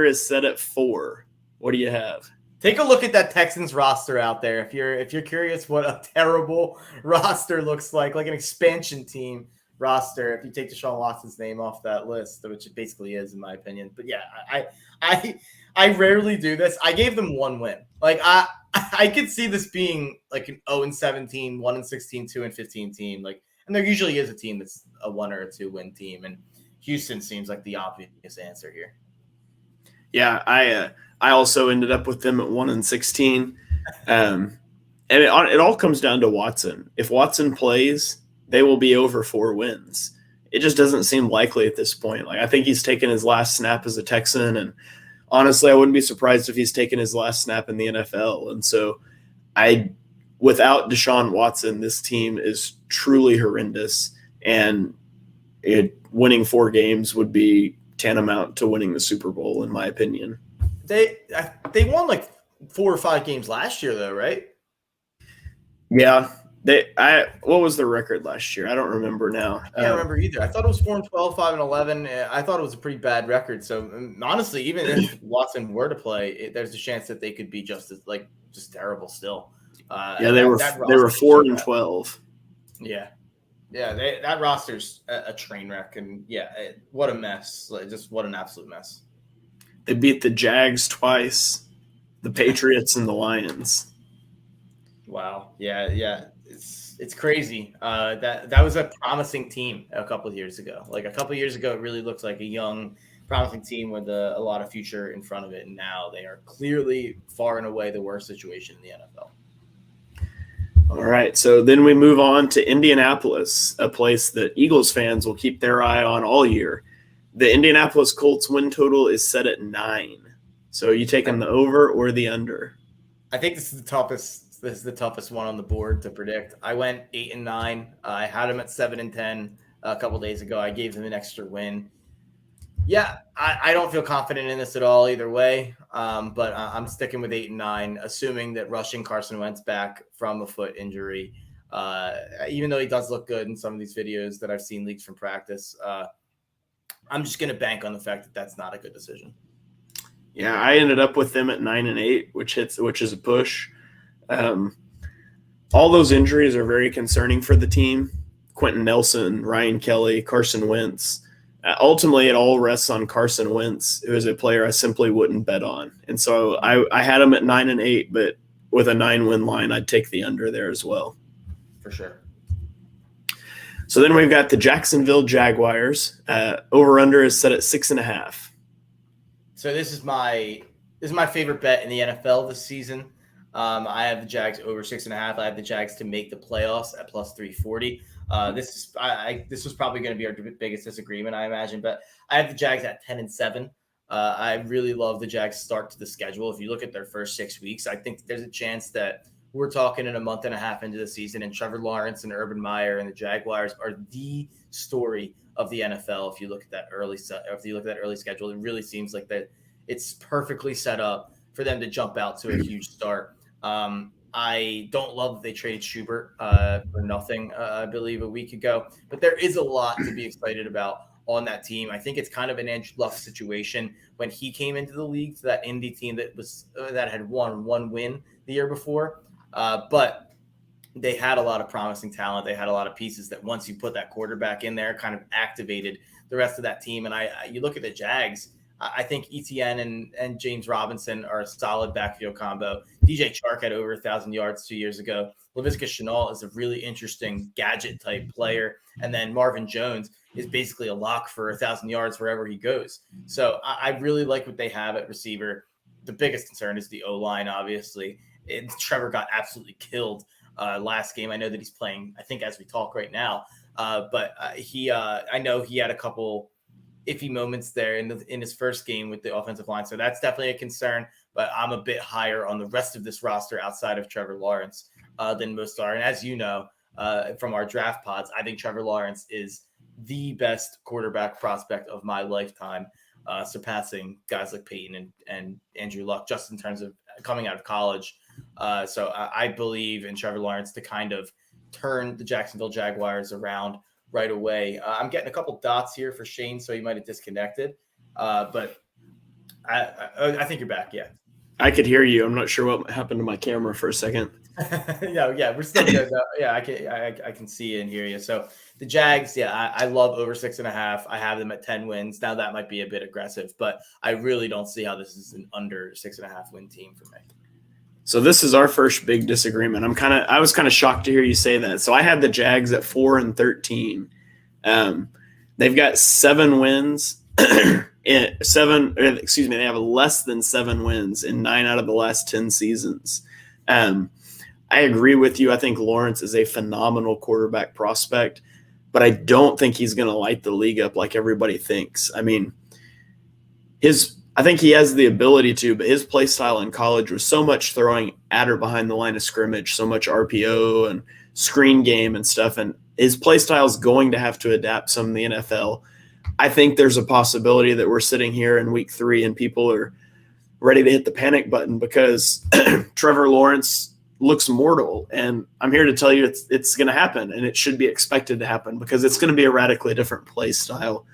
S1: is set at 4. What do you have?
S2: Take a look at that Texans roster out there. If you're curious what a terrible roster looks like an expansion team roster, if you take Deshaun Watson's name off that list, which it basically is in my opinion. But yeah, I rarely do this. I gave them 1 win. Like I could see this being like an 0-17, 1-16, 2-15 team. And there usually is a team that's a 1 or a 2 win team, and Houston seems like the obvious answer here.
S1: Yeah, I also ended up with them at 1-16. And it all comes down to Watson. If Watson plays, they will be over 4 wins. It just doesn't seem likely at this point. I think he's taken his last snap as a Texan, and honestly, I wouldn't be surprised if he's taken his last snap in the NFL. And so without Deshaun Watson, this team is truly horrendous, and winning 4 games would be tantamount to winning the Super Bowl, in my opinion.
S2: They won 4 or 5 games last year, though, right?
S1: Yeah. What was their record last year? I don't remember now.
S2: I can't remember either. I thought it was 4-12, 5-11. I thought it was a pretty bad record. So honestly, even if Watson were to play, there's a chance that they could be just terrible still.
S1: They were 4-12.
S2: Yeah. Yeah, that roster's a train wreck, and what a mess! Just what an absolute mess.
S1: They beat the Jags twice, the Patriots and the Lions.
S2: Wow, yeah, it's crazy. That was a promising team a couple of years ago. A couple of years ago, it really looked like a young, promising team with a lot of future in front of it, and now they are clearly far and away the worst situation in the NFL.
S1: All right, so then we move on to Indianapolis, a place that Eagles fans will keep their eye on all year. The Indianapolis Colts win total is set at 9. So are you taking the over or the under?
S2: I think this is the toughest one on the board to predict. I went 8-9. I had them at 7-10 a couple days ago. I gave them an extra win. Yeah, I don't feel confident in this at all either way, but I'm sticking with 8-9, assuming that rushing Carson Wentz back from a foot injury, even though he does look good in some of these videos that I've seen leaks from practice. I'm just going to bank on the fact that that's not a good decision.
S1: Yeah, I ended up with them at 9-8, which is a push. All those injuries are very concerning for the team. Quentin Nelson, Ryan Kelly, Carson Wentz. Ultimately, it all rests on Carson Wentz, who is a player I simply wouldn't bet on. And so I had him at 9-8, but with a 9-win line, I'd take the under there as well.
S2: For sure.
S1: So then we've got the Jacksonville Jaguars. Over-under is set at 6.5.
S2: So this is my favorite bet in the NFL this season. I have the Jags over 6.5. I have the Jags to make the playoffs at plus 340. This was probably going to be our biggest disagreement, I imagine, but I have the Jags at 10-7. I really love the Jags' start to the schedule. If you look at their first 6 weeks, I think there's a chance that we're talking in a month and a half into the season, and Trevor Lawrence and Urban Meyer and the Jaguars are the story of the NFL. If you look at that early schedule, it really seems like that it's perfectly set up for them to jump out to a huge start. I don't love that they traded Schubert for nothing, I believe, a week ago. But there is a lot to be excited about on that team. I think it's kind of an Andrew Luck situation when he came into the league to that Indy team that had won one win the year before. But they had a lot of promising talent. They had a lot of pieces that once you put that quarterback in there, kind of activated the rest of that team. And you look at the Jags, I think ETN and James Robinson are a solid backfield combo. DJ Chark had over 1,000 yards 2 years ago. Laviska Shenault is a really interesting gadget type player. And then Marvin Jones is basically a lock for 1,000 yards wherever he goes. So I really like what they have at receiver. The biggest concern is the O-line, obviously. Trevor got absolutely killed last game. I know that he's playing, I think, as we talk right now. But I know he had a couple iffy moments there in his first game with the offensive line. So that's definitely a concern, but I'm a bit higher on the rest of this roster outside of Trevor Lawrence than most are. And as you know, from our draft pods, I think Trevor Lawrence is the best quarterback prospect of my lifetime, surpassing guys like Peyton and Andrew Luck just in terms of coming out of college. So I believe in Trevor Lawrence to kind of turn the Jacksonville Jaguars around right away. I'm getting a couple dots here for Shane, so he might have disconnected. But I think you're back. Yeah,
S1: I could hear you. I'm not sure what happened to my camera for a second.
S2: yeah, we're still good. Yeah, I can see and hear you. So the Jags, I love over 6.5. I have them at 10 wins. Now that might be a bit aggressive, but I really don't see how this is an under 6.5 win team for me.
S1: So this is our first big disagreement. I was kind of shocked to hear you say that. So I had the Jags at 4-13. They've got 7 wins. They have less than 7 wins in 9 out of the last 10 seasons. I agree with you. I think Lawrence is a phenomenal quarterback prospect, but I don't think he's going to light the league up like everybody thinks. I mean, I think he has the ability to, but his play style in college was so much throwing at or behind the line of scrimmage, so much RPO and screen game and stuff. And his play style is going to have to adapt some in the NFL. I think there's a possibility that we're sitting here in week 3 and people are ready to hit the panic button because Trevor Lawrence looks mortal. And I'm here to tell you it's going to happen, and it should be expected to happen because it's going to be a radically different play style.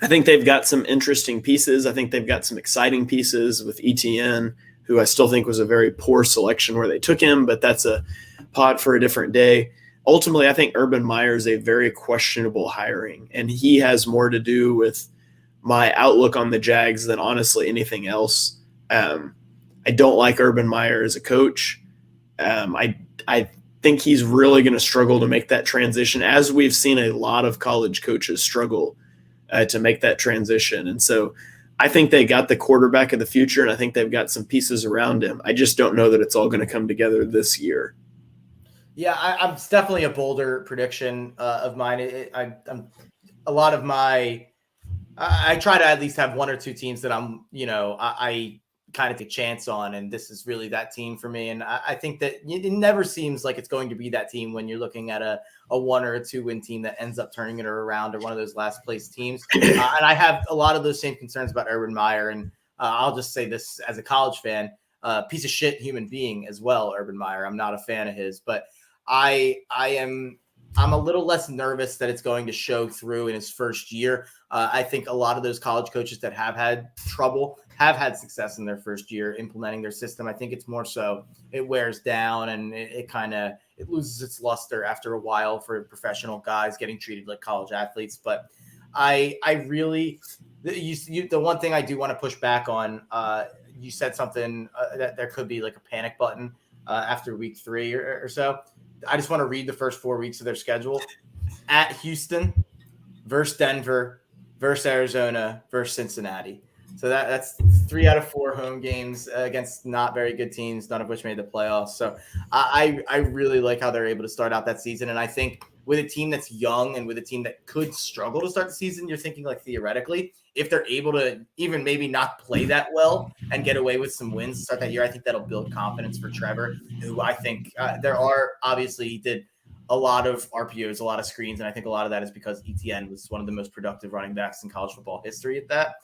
S1: I think they've got some interesting pieces. I think they've got some exciting pieces with ETN, who I still think was a very poor selection where they took him, but that's a pod for a different day. Ultimately, I think Urban Meyer is a very questionable hiring, and he has more to do with my outlook on the Jags than honestly anything else. I don't like Urban Meyer as a coach. I think he's really going to struggle to make that transition, as we've seen a lot of college coaches struggle to make that transition. And so I think they got the quarterback of the future, and I think they've got some pieces around him. I just don't know that it's all going to come together this year.
S2: Yeah, I'm definitely a bolder prediction of mine. I try to at least have 1 or 2 teams that I kind of take a chance on, and this is really that team for me. And I think that it never seems like it's going to be that team when you're looking at a 1 or a 2 win team that ends up turning it around, or one of those last place teams. And I have a lot of those same concerns about Urban Meyer. And I'll just say this as a college fan, piece of shit human being as well, Urban Meyer. I'm not a fan of his, but I'm a little less nervous that it's going to show through in his first year. I think a lot of those college coaches that have had trouble have had success in their first year implementing their system. I think it's more so it wears down and it loses its luster after a while for professional guys getting treated like college athletes. But the one thing I do want to push back on, you said something that there could be like a panic button after week 3 or so. I just want to read the first 4 weeks of their schedule: at Houston, versus Denver, versus Arizona, versus Cincinnati. So that's 3 out of 4 home games against not very good teams, none of which made the playoffs. So I really like how they're able to start out that season. And I think with a team that's young and with a team that could struggle to start the season, you're thinking like theoretically, if they're able to even maybe not play that well and get away with some wins to start that year, I think that'll build confidence for Trevor, who I think there are obviously he did a lot of RPOs, a lot of screens. And I think a lot of that is because ETN was one of the most productive running backs in college football history at that.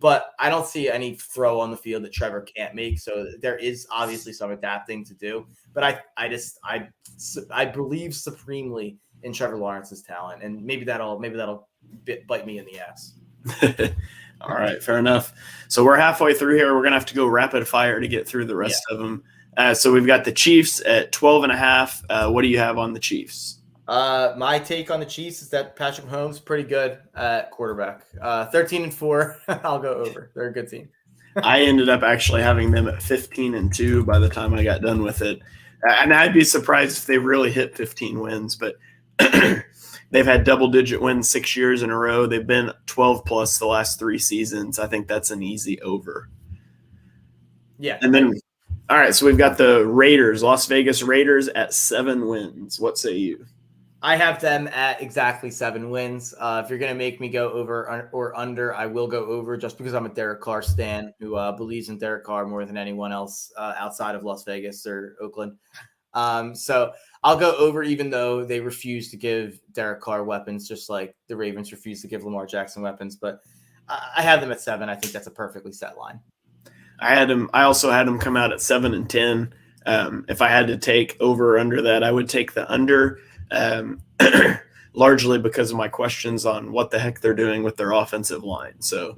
S2: But I don't see any throw on the field that Trevor can't make. So there is obviously some adapting to do. But I believe supremely in Trevor Lawrence's talent, and maybe that'll bite me in the ass.
S1: All right, fair enough. So we're halfway through here. We're gonna have to go rapid fire to get through the rest of them. So we've got the Chiefs at 12.5. What do you have on the Chiefs?
S2: My take on the Chiefs is that Patrick Mahomes pretty good at quarterback. 13-4. I'll go over. They're a good team.
S1: I ended up actually having them at 15-2 by the time I got done with it. And I'd be surprised if they really hit 15 wins, but they've had double-digit wins 6 years in a row. They've been 12-plus the last 3 seasons. I think that's an easy over.
S2: Yeah.
S1: And then, all right, so we've got the Raiders, Las Vegas Raiders at 7 wins. What say you?
S2: I have them at exactly 7 wins. If you're going to make me go over or under, I will go over just because I'm a Derek Carr stan who believes in Derek Carr more than anyone else outside of Las Vegas or Oakland. So I'll go over even though they refuse to give Derek Carr weapons, just like the Ravens refuse to give Lamar Jackson weapons. But I have them at 7. I think that's a perfectly set line.
S1: I also had them come out at 7-10. If I had to take over or under that, I would take the under. Largely because of my questions on what the heck they're doing with their offensive line. So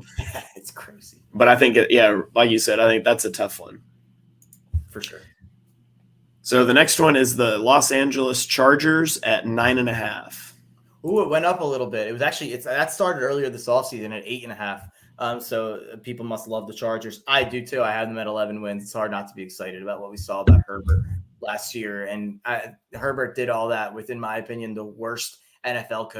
S2: it's crazy.
S1: But I think, like you said, I think that's a tough one.
S2: For sure.
S1: So the next one is the Los Angeles Chargers at 9.5.
S2: Ooh, it went up a little bit. It was actually that started earlier this offseason at 8.5. So people must love the Chargers. I do too. I have them at 11 wins. It's hard not to be excited about what we saw about Herbert last year. And Herbert did all that with, in my opinion, the worst NFL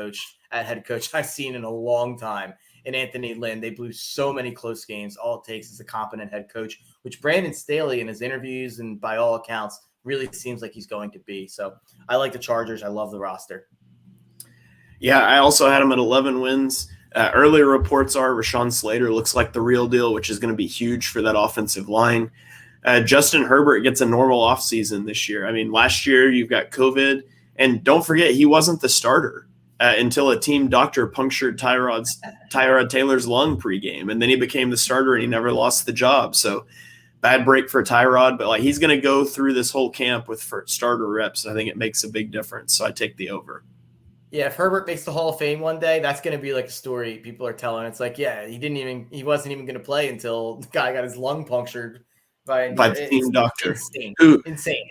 S2: head coach I've seen in a long time in Anthony Lynn. They blew so many close games. All it takes is a competent head coach, which Brandon Staley in his interviews and by all accounts really seems like he's going to be. So I like the Chargers. I love the roster.
S1: Yeah, I also had them at 11 wins. Earlier reports are Rashawn Slater looks like the real deal, which is going to be huge for that offensive line. Justin Herbert gets a normal offseason this year. I mean, last year you've got COVID, and don't forget he wasn't the starter until a team doctor punctured Tyrod Taylor's lung pregame, and then he became the starter and he never lost the job. So bad break for Tyrod, but he's going to go through this whole camp with starter reps. I think it makes a big difference. So I take the over.
S2: Yeah, if Herbert makes the Hall of Fame one day, that's going to be like a story people are telling. It's like, yeah, he wasn't even going to play until the guy got his lung punctured by
S1: the team doctor.
S2: Insane.
S1: Who
S2: insane.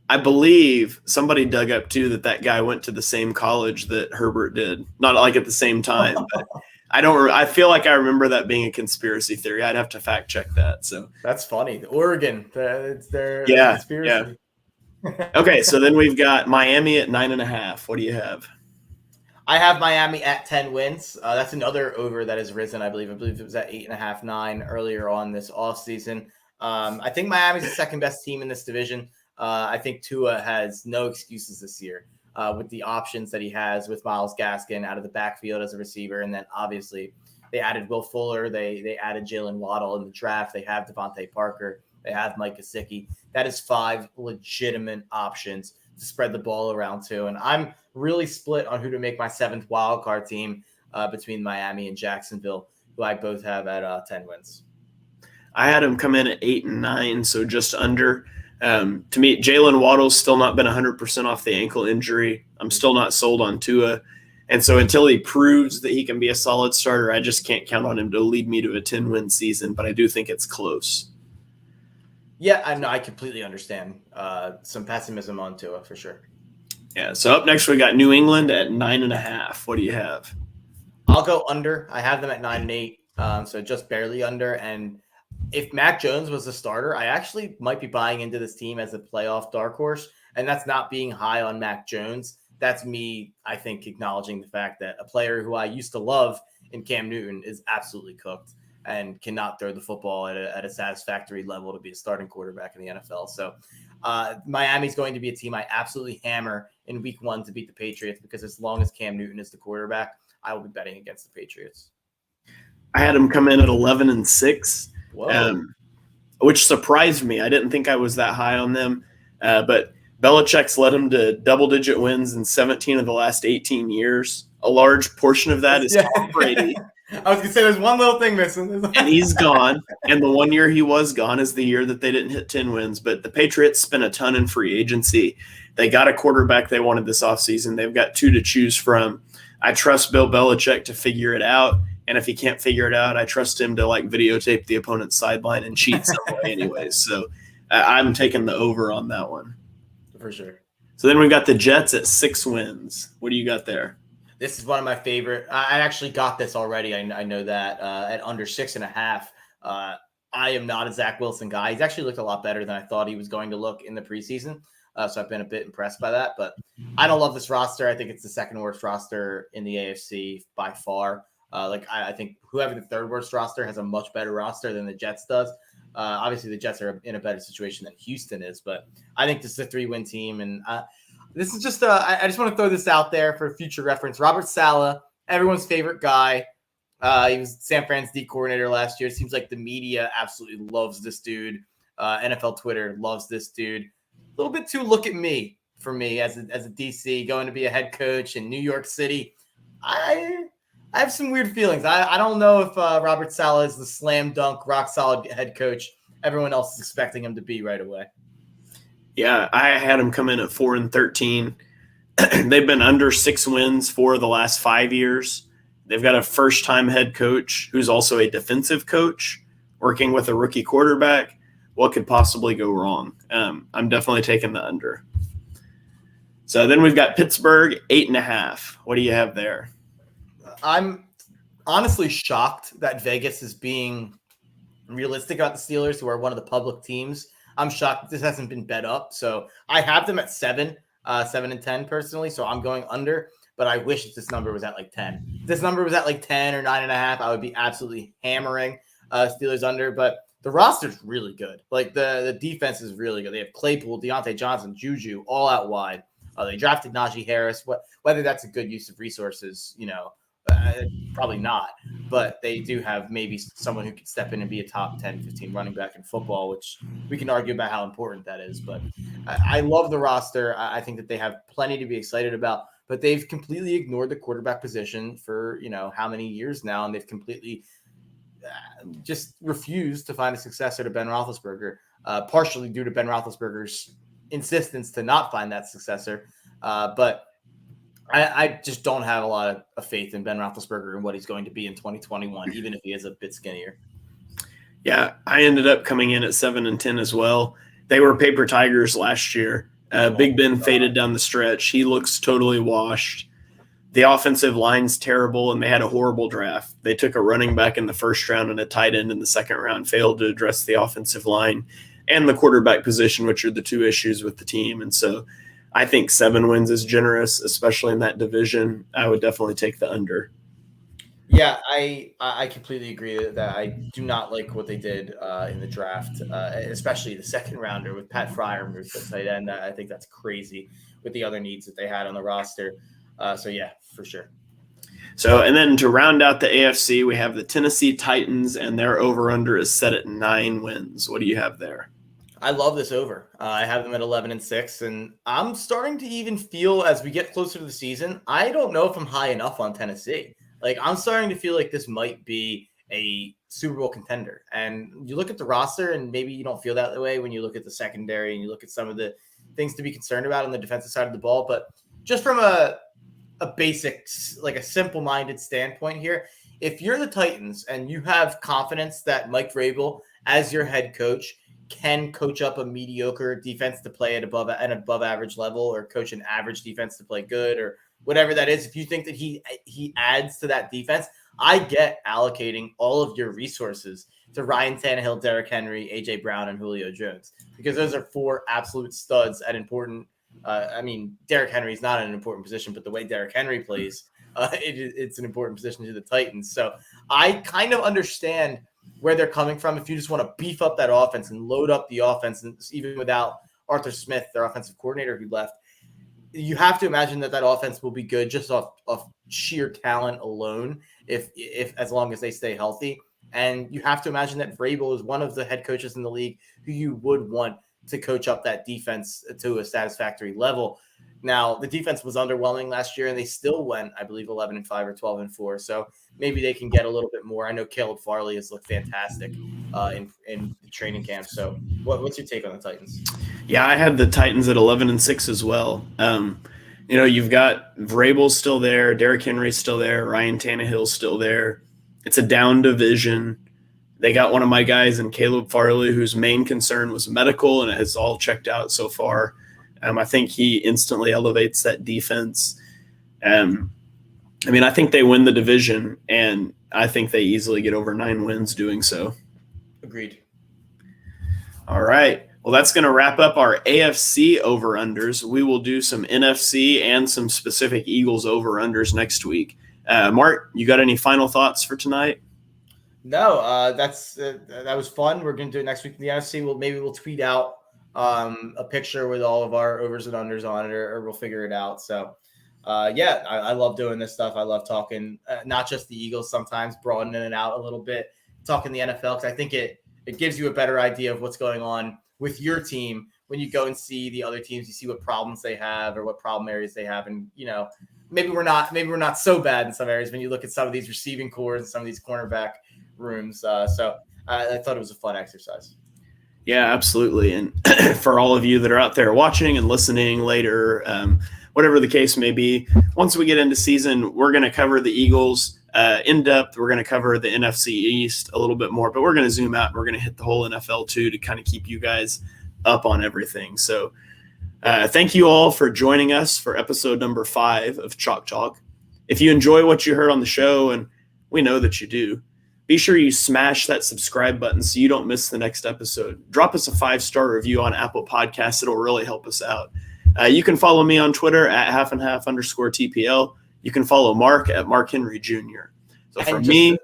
S1: I believe somebody dug up too that guy went to the same college that Herbert did. Not like at the same time, but I feel like I remember that being a conspiracy theory. I'd have to fact check that. So
S2: that's funny. Oregon, it's their conspiracy.
S1: Yeah. Okay, so then we've got Miami at 9.5. What do you have?
S2: I have Miami at 10 wins. That's another over that has risen, I believe. I believe it was at 8.5, 9 earlier on this offseason. I think Miami's the second best team in this division. I think Tua has no excuses this year with the options that he has with Myles Gaskin out of the backfield as a receiver. And then obviously they added Will Fuller. They added Jalen Waddle in the draft. They have Devontae Parker. They have Mike Gesicki. That is 5 legitimate options to spread the ball around to. And I'm really split on who to make my 7th wildcard team between Miami and Jacksonville, who I both have at 10 wins.
S1: I had them come in at 8 and 9, so just under. To me, Jalen Waddle's still not been 100% off the ankle injury. I'm still not sold on Tua. And so until he proves that he can be a solid starter, I just can't count on him to lead me to a 10-win season, but I do think it's close.
S2: Yeah, I know. I completely understand some pessimism on Tua for sure.
S1: Yeah, so up next we got New England at 9.5. What do you have?
S2: I'll go under. I have them at 9 and 8. So just barely under. And if Mac Jones was the starter, I actually might be buying into this team as a playoff dark horse. And that's not being high on Mac Jones. That's me, I think, acknowledging the fact that a player who I used to love in Cam Newton is absolutely cooked and cannot throw the football at a satisfactory level to be a starting quarterback in the NFL. So Miami's going to be a team I absolutely hammer in week 1 to beat the Patriots, because as long as Cam Newton is the quarterback, I will be betting against the Patriots.
S1: I had him come in at 11-6,
S2: Whoa.
S1: which surprised me. I didn't think I was that high on them, but Belichick's led them to double-digit wins in 17 of the last 18 years. A large portion of that is Tom Brady.
S2: I was going to say there's one little thing missing.
S1: And he's gone. And the one year he was gone is the year that they didn't hit 10 wins. But the Patriots spent a ton in free agency. They got a quarterback they wanted this offseason. They've got 2 to choose from. I trust Bill Belichick to figure it out. And if he can't figure it out, I trust him to videotape the opponent's sideline and cheat some way anyways. So I'm taking the over on that one.
S2: For sure.
S1: So then we've got the Jets at 6 wins. What do you got there?
S2: This is one of my favorite. I actually got this already. I know that at under 6.5. I am not a Zach Wilson guy. He's actually looked a lot better than I thought he was going to look in the preseason. So I've been a bit impressed by that. But I don't love this roster. I think it's the second worst roster in the AFC by far. I think whoever the third worst roster has a much better roster than the Jets does. Obviously, the Jets are in a better situation than Houston is. But I think this is a 3-win team. And this is just I just want to throw this out there for future reference. Robert Saleh, everyone's favorite guy. He was San Fran's D coordinator last year. It seems like the media absolutely loves this dude. NFL Twitter loves this dude. A little bit too look at me for me as a DC going to be a head coach in New York City. I have some weird feelings. I don't know if Robert Saleh is the slam dunk, rock solid head coach everyone else is expecting him to be right away.
S1: Yeah, I had them come in at 4-13. They've been under 6 wins for the last 5 years. They've got a first-time head coach who's also a defensive coach working with a rookie quarterback. What could possibly go wrong? I'm definitely taking the under. So then we've got Pittsburgh, 8.5. What do you have there?
S2: I'm honestly shocked that Vegas is being realistic about the Steelers, who are one of the public teams. I'm shocked this hasn't been bet up. So I have them at 7 and 10 personally. So I'm going under, but I wish this number was at 10. If this number was at 10 or 9.5, I would be absolutely hammering Steelers under, but the roster's really good. The defense is really good. They have Claypool, Deontay Johnson, Juju all out wide. They drafted Najee Harris. Whether that's a good use of resources, probably not, but they do have maybe someone who could step in and be a top 10, 15 running back in football, which we can argue about how important that is. But I love the roster. I think that they have plenty to be excited about, but they've completely ignored the quarterback position for, how many years now. And they've completely just refused to find a successor to Ben Roethlisberger, partially due to Ben Roethlisberger's insistence to not find that successor. But I just don't have a lot of faith in Ben Roethlisberger and what he's going to be in 2021, even if he is a bit skinnier.
S1: Yeah, I ended up coming in at 7 and 10 as well. They were paper tigers last year. Big Ben faded down the stretch. He looks totally washed. The offensive line's terrible, and they had a horrible draft. They took a running back in the first round and a tight end in the second round, failed to address the offensive line and the quarterback position, which are the 2 issues with the team. And so I think 7 wins is generous, especially in that division. I would definitely take the under.
S2: Yeah, I completely agree that I do not like what they did in the draft, especially the second rounder with Pat Freiermuth at tight end. I think that's crazy with the other needs that they had on the roster. So, yeah, for sure.
S1: So, and then to round out the AFC, we have the Tennessee Titans, and their over-under is set at 9 wins. What do you have there?
S2: I love this over. I have them at 11-6, and I'm starting to even feel as we get closer to the season, I don't know if I'm high enough on Tennessee. I'm starting to feel like this might be a Super Bowl contender. And you look at the roster, and maybe you don't feel that way when you look at the secondary and you look at some of the things to be concerned about on the defensive side of the ball. But just from a basic, a simple-minded standpoint here, if you're the Titans and you have confidence that Mike Vrabel, as your head coach, can coach up a mediocre defense to play at an above average level, or coach an average defense to play good, or whatever that is, if you think that he adds to that defense, I get allocating all of your resources to Ryan Tannehill, Derrick Henry, AJ Brown, and Julio Jones, because those are 4 absolute studs at important. Derrick Henry is not in an important position, but the way Derrick Henry plays, it's an important position to the Titans. So I kind of understand where they're coming from. If you just want to beef up that offense and load up the offense, and even without Arthur Smith, their offensive coordinator who left, you have to imagine that offense will be good just off sheer talent alone, if as long as they stay healthy. And you have to imagine that Vrabel is one of the head coaches in the league who you would want to coach up that defense to a satisfactory level. Now, the defense was underwhelming last year, and they still went, I believe, 11-5 or 12-4. So maybe they can get a little bit more. I know Caleb Farley has looked fantastic in the training camp. So what's your take on the Titans?
S1: Yeah, I had the Titans at 11-6 as well. You've got Vrabel still there, Derrick Henry's still there, Ryan Tannehill's still there. It's a down division. They got one of my guys in Caleb Farley, whose main concern was medical, and it has all checked out so far. I think he instantly elevates that defense. I think they win the division, and I think they easily get over 9 wins doing so.
S2: Agreed.
S1: All right. Well, that's going to wrap up our AFC over-unders. We will do some NFC and some specific Eagles over-unders next week. Mark, you got any final thoughts for tonight?
S2: No, that was fun. We're going to do it next week in the NFC. We'll tweet out a picture with all of our overs and unders on it, or we'll figure it out. So, I love doing this stuff. I love talking, not just the Eagles, sometimes broadening it out a little bit, talking the NFL, because I think it gives you a better idea of what's going on with your team when you go and see the other teams. You see what problems they have or what problem areas they have, and maybe we're not so bad in some areas when you look at some of these receiving cores and some of these cornerback rooms. So I thought it was a fun exercise.
S1: Yeah, absolutely. And for all of you that are out there watching and listening later, whatever the case may be, once we get into season, we're going to cover the Eagles in depth. We're going to cover the NFC East a little bit more, but we're going to zoom out and we're going to hit the whole NFL too, to kind of keep you guys up on everything. So thank you all for joining us for episode number 5 of Chalk Talk. If you enjoy what you heard on the show, and we know that you do, be sure you smash that subscribe button so you don't miss the next episode. Drop us a 5-star review on Apple Podcasts. It'll really help us out. You can follow me on Twitter at @halfandhalf_TPL. You can follow Mark at Mark Henry Jr. So for me,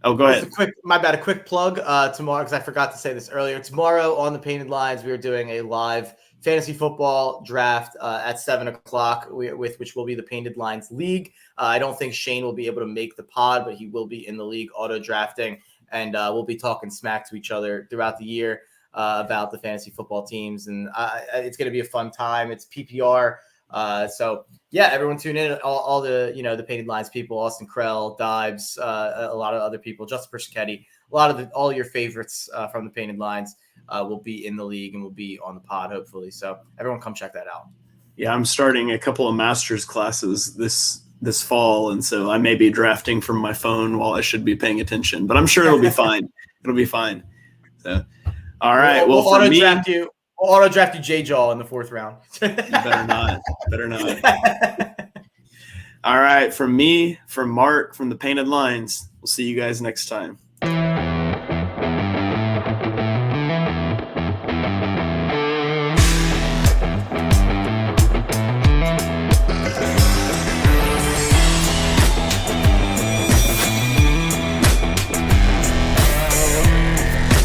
S1: go ahead.
S2: A quick plug tomorrow, because I forgot to say this earlier. Tomorrow on the Painted Lines, we are doing a live fantasy football draft at 7:00, which will be the Painted Lines League. I don't think Shane will be able to make the pod, but he will be in the league auto drafting, and we'll be talking smack to each other throughout the year about the fantasy football teams, and it's going to be a fun time. It's PPR, so yeah, everyone tune in. All the the Painted Lines people, Austin Krell, Dives, a lot of other people, Justin Persichetti, all your favorites from the Painted Lines will be in the league and will be on the pod, hopefully. So everyone come check that out.
S1: Yeah, I'm starting a couple of master's classes this fall, and so I may be drafting from my phone while I should be paying attention, but I'm sure it'll be fine. It'll be fine. So, all right. We'll
S2: auto-draft you. We'll auto-draft you J-Jaw in the 4th round.
S1: You better not. Better not. All right. From me, from Mark, from the Painted Lines, we'll see you guys next time.